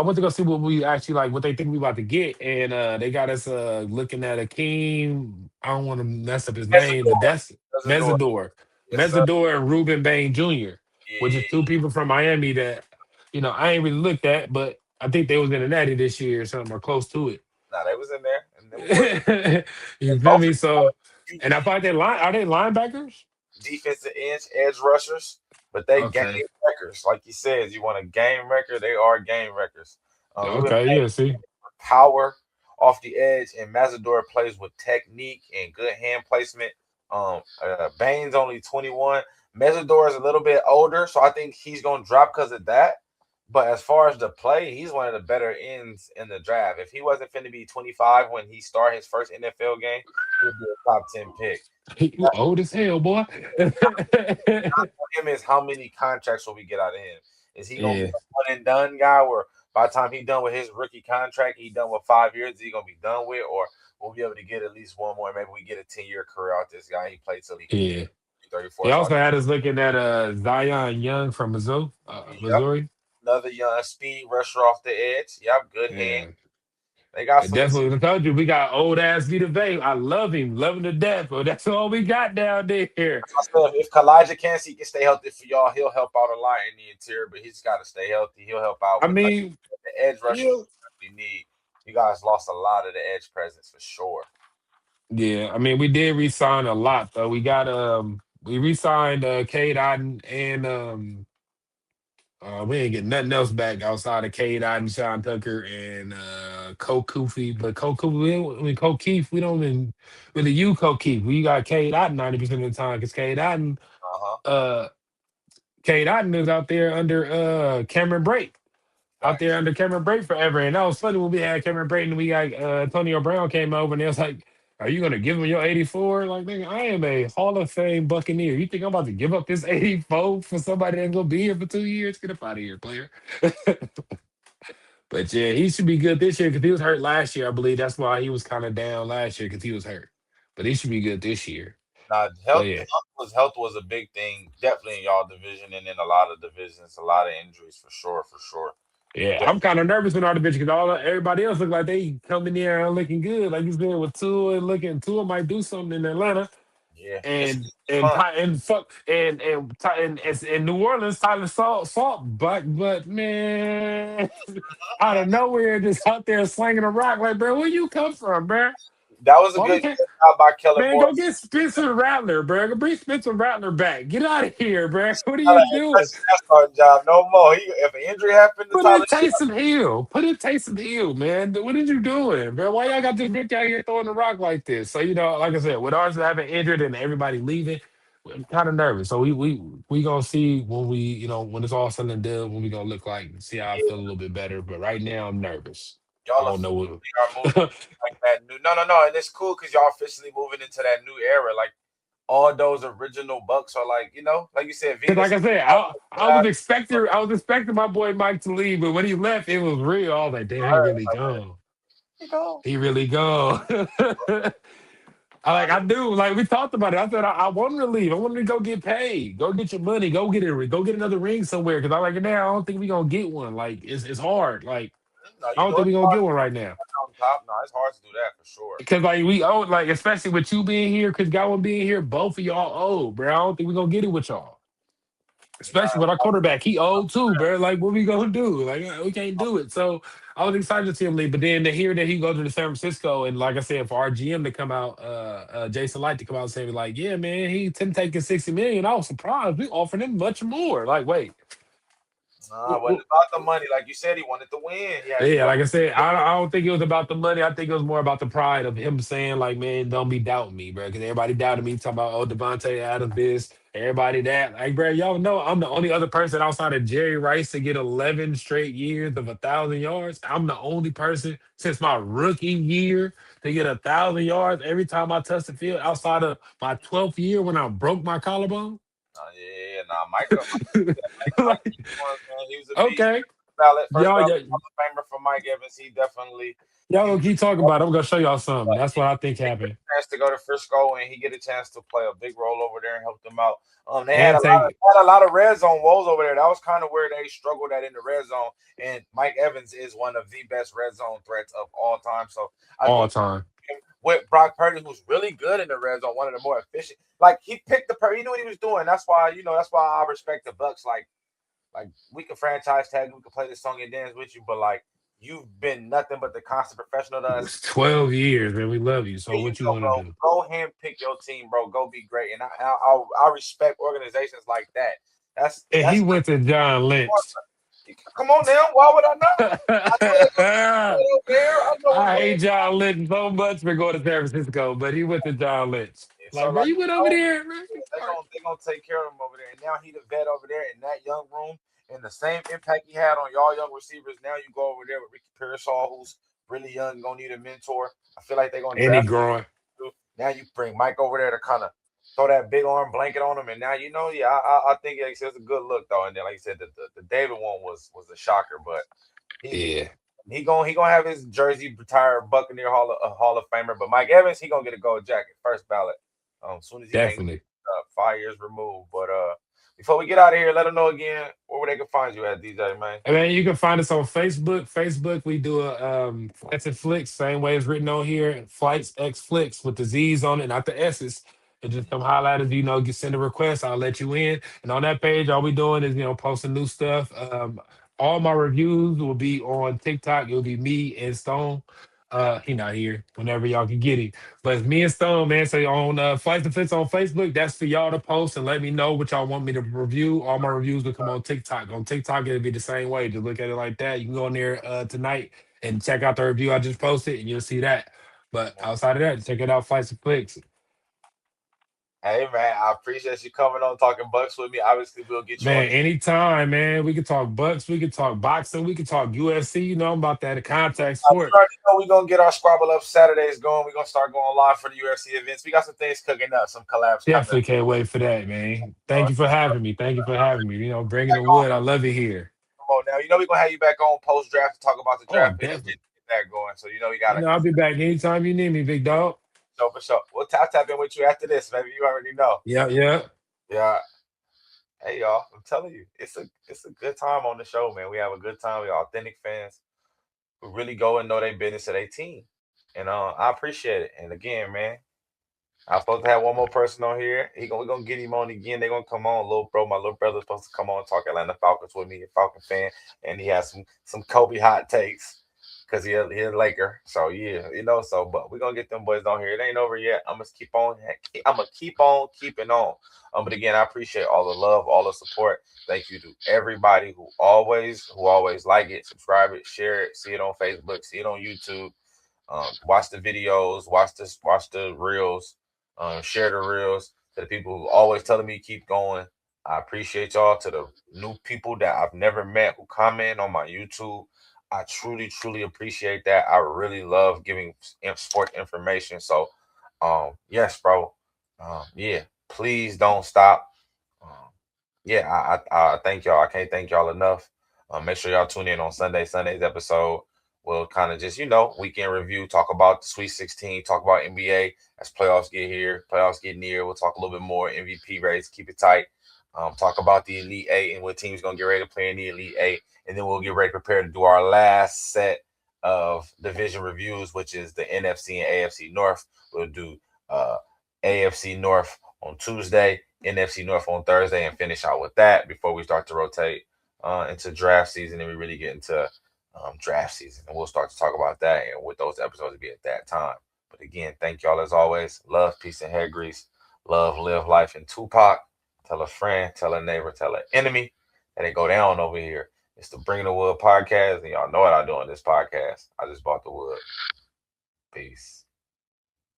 [SPEAKER 3] went to go see what we actually like, what they think we about to get, and they got us looking at Akeem. I don't want to mess up his name, but that's
[SPEAKER 2] that's a door.
[SPEAKER 3] Mesidor,
[SPEAKER 2] Yes, sir.
[SPEAKER 3] Mesidor, and Ruben Bain Jr., which is two
[SPEAKER 2] Yeah.
[SPEAKER 3] people from Miami that I ain't really looked at, but I think they was in the Natty this year or something or close to
[SPEAKER 2] Nah, they was in there, and them boys.
[SPEAKER 3] it. You
[SPEAKER 2] And
[SPEAKER 3] feel
[SPEAKER 2] both of
[SPEAKER 3] me?
[SPEAKER 2] them boys,
[SPEAKER 3] So, and I
[SPEAKER 2] you
[SPEAKER 3] thought are they linebackers?
[SPEAKER 2] defensive edge rushers, but they game
[SPEAKER 3] Okay,
[SPEAKER 2] wreckers. Like you said, you want a game wrecker, they are game wreckers. Ruben
[SPEAKER 3] okay, yeah. See,
[SPEAKER 2] power off the edge, and Mazador plays with technique and good hand placement. Bain's only 21. Mazador is a little bit older, so I think he's going to drop because of that. But as far as the play, he's one of the better ends in the draft. If he wasn't finna be 25 when he started his first NFL game, he would be a top 10 pick.
[SPEAKER 3] you old as hell, boy.
[SPEAKER 2] Him is how many contracts will we get out of him? Is he gonna be
[SPEAKER 3] Yeah,
[SPEAKER 2] a one and done guy where by the time he done with his rookie contract, he done with 5 years, is he gonna be done with, or we'll be able to get at least one more? Maybe we get a 10-year career out this guy. He played till he
[SPEAKER 3] yeah.
[SPEAKER 2] 34.
[SPEAKER 3] They
[SPEAKER 2] So
[SPEAKER 3] also had us looking at Zion Young from
[SPEAKER 2] yep,
[SPEAKER 3] Missouri.
[SPEAKER 2] another young speed rusher off the edge. Yep, good hand.
[SPEAKER 3] Yeah,
[SPEAKER 2] They got
[SPEAKER 3] it
[SPEAKER 2] some.
[SPEAKER 3] definitely. I told you we got old ass Vita Bay. I love him to death, but that's all we got down there.
[SPEAKER 2] If Kalijah Kancey can stay healthy for y'all, he'll help out a lot in the interior, but he's got to stay healthy. He'll help out
[SPEAKER 3] I
[SPEAKER 2] with like
[SPEAKER 3] mean,
[SPEAKER 2] the edge rushers
[SPEAKER 3] yeah,
[SPEAKER 2] we need. You guys lost a lot of the edge presence for sure.
[SPEAKER 3] yeah. I mean, we did resign a lot though. We re-signed Cade Otten and we ain't getting nothing else back outside of Cade Otten, Sean Tucker, and Cole Koofy. But Cole Keith, we don't even really use Cole Keith. We got Cade Otten 90% of the time because
[SPEAKER 2] Uh huh.
[SPEAKER 3] uh Cade Otten is out there under Cameron Brake. Out there
[SPEAKER 2] Facts.
[SPEAKER 3] under Cameron Brake forever. And that was funny when we had Cameron Brake and we got Antonio Brown came over and they was like, are you gonna give him your 84? Like, nigga, I am a Hall of Fame Buccaneer. You think I'm about to give up this 84 for somebody that's gonna be here for 2 years? Get up out of here, player. But yeah, he should be good this year because he was hurt last year. I believe that's why he was kind of down last year because he was hurt. But he should be good this year.
[SPEAKER 2] Now,
[SPEAKER 3] So yeah.
[SPEAKER 2] health was a big thing, definitely in y'all division, and in a lot of divisions, a lot of injuries for sure, for sure.
[SPEAKER 3] Yeah, I'm kind of nervous in our division because everybody else look like they coming in and looking good. Like you said, with Tua looking, Tua might do something in Atlanta,
[SPEAKER 2] Yeah, it's
[SPEAKER 3] and
[SPEAKER 2] fun.
[SPEAKER 3] Fuck and New Orleans, Tyler Salt, but man, out of nowhere, just out there slinging a rock. Like, bro, where you come from, bro?
[SPEAKER 2] That was a
[SPEAKER 3] Why we
[SPEAKER 2] good
[SPEAKER 3] can't?
[SPEAKER 2] job by Kellen
[SPEAKER 3] Man,
[SPEAKER 2] Moore.
[SPEAKER 3] go get Spencer Rattler, bro. Go bring Spencer Rattler back. Get out of here, bro. What are
[SPEAKER 2] Not
[SPEAKER 3] you
[SPEAKER 2] an
[SPEAKER 3] doing?
[SPEAKER 2] impressive starting job no more. If an injury happened to
[SPEAKER 3] Put
[SPEAKER 2] Tyler,
[SPEAKER 3] in Taysom Hill. Put in Taysom Hill, man. What are you doing, bro? Why y'all got this bitch out here throwing the rock like this? So, like I said, with ours having injured and everybody leaving, I'm kind of nervous. So we gonna see when when it's all said and done, when we gonna look like, see how I
[SPEAKER 2] yeah,
[SPEAKER 3] feel a little bit better. But right now I'm nervous. I
[SPEAKER 2] y'all
[SPEAKER 3] don't know what.
[SPEAKER 2] officially are moving like that new. No, and it's cool because y'all officially moving into that new era. Like all those original Bucks are like, like you said,
[SPEAKER 3] Cause like
[SPEAKER 2] Venus.
[SPEAKER 3] I said, I was expecting my boy Mike to leave, but when he left, it was real. I was like, damn, he really gone.
[SPEAKER 2] You go.
[SPEAKER 3] He really gone. I do. Like we talked about it. I said I want him to leave. I want him to go get paid. Go get your money. Go get it. Go get another ring somewhere. Cause I like it now. I don't think we gonna get one. Like it's hard. Like
[SPEAKER 2] No,
[SPEAKER 3] I
[SPEAKER 2] you
[SPEAKER 3] don't
[SPEAKER 2] know
[SPEAKER 3] think we
[SPEAKER 2] it's
[SPEAKER 3] gonna
[SPEAKER 2] hard
[SPEAKER 3] get
[SPEAKER 2] to
[SPEAKER 3] one right now.
[SPEAKER 2] get on top. No, it's hard to do that for sure.
[SPEAKER 3] Cause like we owe like especially with you being here, cause Godwin being here, both of y'all owe, bro. I don't think we gonna get it with y'all. Especially with our
[SPEAKER 2] Nah,
[SPEAKER 3] quarterback, he old too, bro. Like, what we gonna do? Like, we can't do it. So I was excited to see him leave, but then to hear that he go to the San Francisco, and like I said, for our GM to come out, Jason Light to come out and say like, yeah, man, he's taking 60 million. I was surprised. We offered him much more. Like, wait,
[SPEAKER 2] nah, it wasn't about the money. Like you said, he wanted to win. He had to
[SPEAKER 3] yeah,
[SPEAKER 2] go.
[SPEAKER 3] like I said, I don't think it was about the money. I think it was more about the pride of him saying, like, man, don't be doubting me, bro. Because everybody doubted me, talking about, oh, Devontae Adams this, everybody that. Like, bro, y'all know I'm the only other person outside of Jerry Rice to get 11 straight years of 1,000 yards. I'm the only person since my rookie year to get 1,000 yards every time I touch the field outside of my 12th year when I broke my collarbone.
[SPEAKER 2] Yeah, nah, Mike,
[SPEAKER 3] Like,
[SPEAKER 2] man, he was a beast.
[SPEAKER 3] okay.
[SPEAKER 2] First
[SPEAKER 3] Y'all,
[SPEAKER 2] ballot
[SPEAKER 3] y'all,
[SPEAKER 2] Hall of Famer for Mike Evans.
[SPEAKER 3] y'all
[SPEAKER 2] He
[SPEAKER 3] gonna
[SPEAKER 2] was
[SPEAKER 3] keep talking about it. I'm gonna show y'all something. That's what I think
[SPEAKER 2] he get
[SPEAKER 3] happened.
[SPEAKER 2] a chance to go to Frisco and he get a chance to play a big role over there and help them out. They had
[SPEAKER 3] And take
[SPEAKER 2] a lot of red zone woes over there. That was kind of where they struggled at in the red zone. And Mike Evans is one of the best red zone threats of all time. So I
[SPEAKER 3] all
[SPEAKER 2] think
[SPEAKER 3] time.
[SPEAKER 2] with Brock Purdy, who's really good in the red zone, one of the more efficient. Like he picked he knew what he was doing. That's why I respect the Bucs. Like we can franchise tag, we can play this song and dance with you, but like you've been nothing but the constant professional to us.
[SPEAKER 3] It's 12 years, man. We love you. So
[SPEAKER 2] Here you
[SPEAKER 3] what you
[SPEAKER 2] go,
[SPEAKER 3] want to
[SPEAKER 2] bro.
[SPEAKER 3] do?
[SPEAKER 2] Go hand pick your team, bro. Go be great, and I respect organizations like that.
[SPEAKER 3] And he
[SPEAKER 2] That's
[SPEAKER 3] went to John Lynch.
[SPEAKER 2] come on now. Why would I not? I know they gonna
[SPEAKER 3] I
[SPEAKER 2] go there. I know what's going
[SPEAKER 3] hate John Lynch so much for going to San Francisco, but he went to John Lynch.
[SPEAKER 2] on. So
[SPEAKER 3] Like, bro,
[SPEAKER 2] like
[SPEAKER 3] you went over there, man.
[SPEAKER 2] they gonna take care of him over there. And now he the vet over there in that young room, and the same impact he had on y'all young receivers. Now you go over there with Ricky Pearsall, who's really young, gonna need a mentor. I feel like they're gonna
[SPEAKER 3] And he
[SPEAKER 2] draft
[SPEAKER 3] growing.
[SPEAKER 2] him. Now you bring Mike over there to kind of throw that big arm blanket on him, and now yeah, I think it's a good look though. And then like you said, the David one was a shocker, but he
[SPEAKER 3] Yeah,
[SPEAKER 2] he gonna have his jersey retired Buccaneer Hall of Famer. But Mike Evans, he gonna get a gold jacket first ballot. As soon as he makes
[SPEAKER 3] definitely.
[SPEAKER 2] 5 years removed. But before we get out of here, let them know again where they can find you at, DJ man.
[SPEAKER 3] And then you can find us on Facebook. Facebook, we do a Flights and Flicks, same way it's written on here. Flights X Flicks with the Z's on it, not the S's. And just come highlight us, send a request. I'll let you in. And on that page, all we doing is, posting new stuff. All my reviews will be on TikTok. It'll be me and Stone. He not here. Whenever y'all can get him. But it's me and Stone, man. So on Flights and Fits on Facebook, that's for y'all to post and let me know what y'all want me to review. All my reviews will come on TikTok. On TikTok, it'll be the same way. Just look at it like that. You can go in there tonight and check out the review I just posted, and you'll see that. But outside of that, check it out, Flights and Flicks.
[SPEAKER 2] Hey man, I appreciate you coming on talking Bucks with me. Obviously, we'll get you on.
[SPEAKER 3] Man, anytime, man. We can talk Bucks, we can talk boxing, we can talk UFC. You know, I'm about that contact
[SPEAKER 2] You
[SPEAKER 3] sport.
[SPEAKER 2] already know we're gonna get our Scrabble Up Saturdays going. We're gonna start going live for the UFC events. We got some things cooking up, some collabs coming.
[SPEAKER 3] Definitely can't wait for that, man. Thank you for having me. Thank you for having me. Bringing the wood. I love it here.
[SPEAKER 2] Come on now, we're gonna have you back on post draft to talk about the
[SPEAKER 3] Oh,
[SPEAKER 2] draft pick and
[SPEAKER 3] definitely.
[SPEAKER 2] get that going. So we gotta
[SPEAKER 3] I'll be back anytime you need me, big dog.
[SPEAKER 2] for sure. We'll tap in with you after this, baby. You already know.
[SPEAKER 3] Yeah, yeah.
[SPEAKER 2] Yeah. Hey y'all, I'm telling you, it's a good time on the show, man. We have a good time. We're authentic fans who really go and know their business of their team. And I appreciate it. And again, man, I'm supposed to have one more person on here. We're gonna get him on again. They're gonna come on, my little brother's supposed to come on and talk Atlanta Falcons with me, a Falcon fan, and he has some Kobe hot takes because he a Laker. So yeah, so but we're gonna get them boys on here. It ain't over yet. I'm gonna keep on keeping on. But again, I appreciate all the love, all the support. Thank you to everybody who always like it, subscribe it, share it, see it on Facebook, see it on YouTube. Watch the videos, watch the reels, share the reels. To the people who always telling me keep going, I appreciate y'all. To the new people that I've never met who comment on my YouTube, I truly appreciate that. I really love giving sports information. So, yes, bro. Yeah, please don't stop. Yeah, I thank y'all. I can't thank y'all enough. Make sure y'all tune in on Sunday's episode. We'll kind of just, weekend review, talk about the Sweet 16, talk about NBA as playoffs get near. We'll talk a little bit more MVP race, keep it tight. Talk about the Elite Eight and what team's going to get ready to play in the Elite Eight. And then we'll get ready prepared to do our last set of division reviews, which is the NFC and AFC North. We'll do AFC North on Tuesday, NFC North on Thursday, and finish out with that before we start to rotate into draft season and we really get into draft season. And we'll start to talk about that and what those episodes will be at that time. But again, thank y'all as always. Love, peace, and hair grease. Love, live life in Tupac. Tell a friend, tell a neighbor, tell an enemy that it go down over here. It's the Bringing the Wood podcast, and y'all know what I do on this podcast. I just bought the wood. Peace.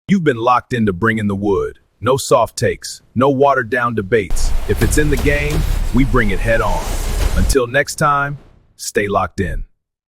[SPEAKER 1] You've been locked into Bringing the Wood. No soft takes, no watered down debates. If it's in the game, we bring it head on. Until next time, stay locked in.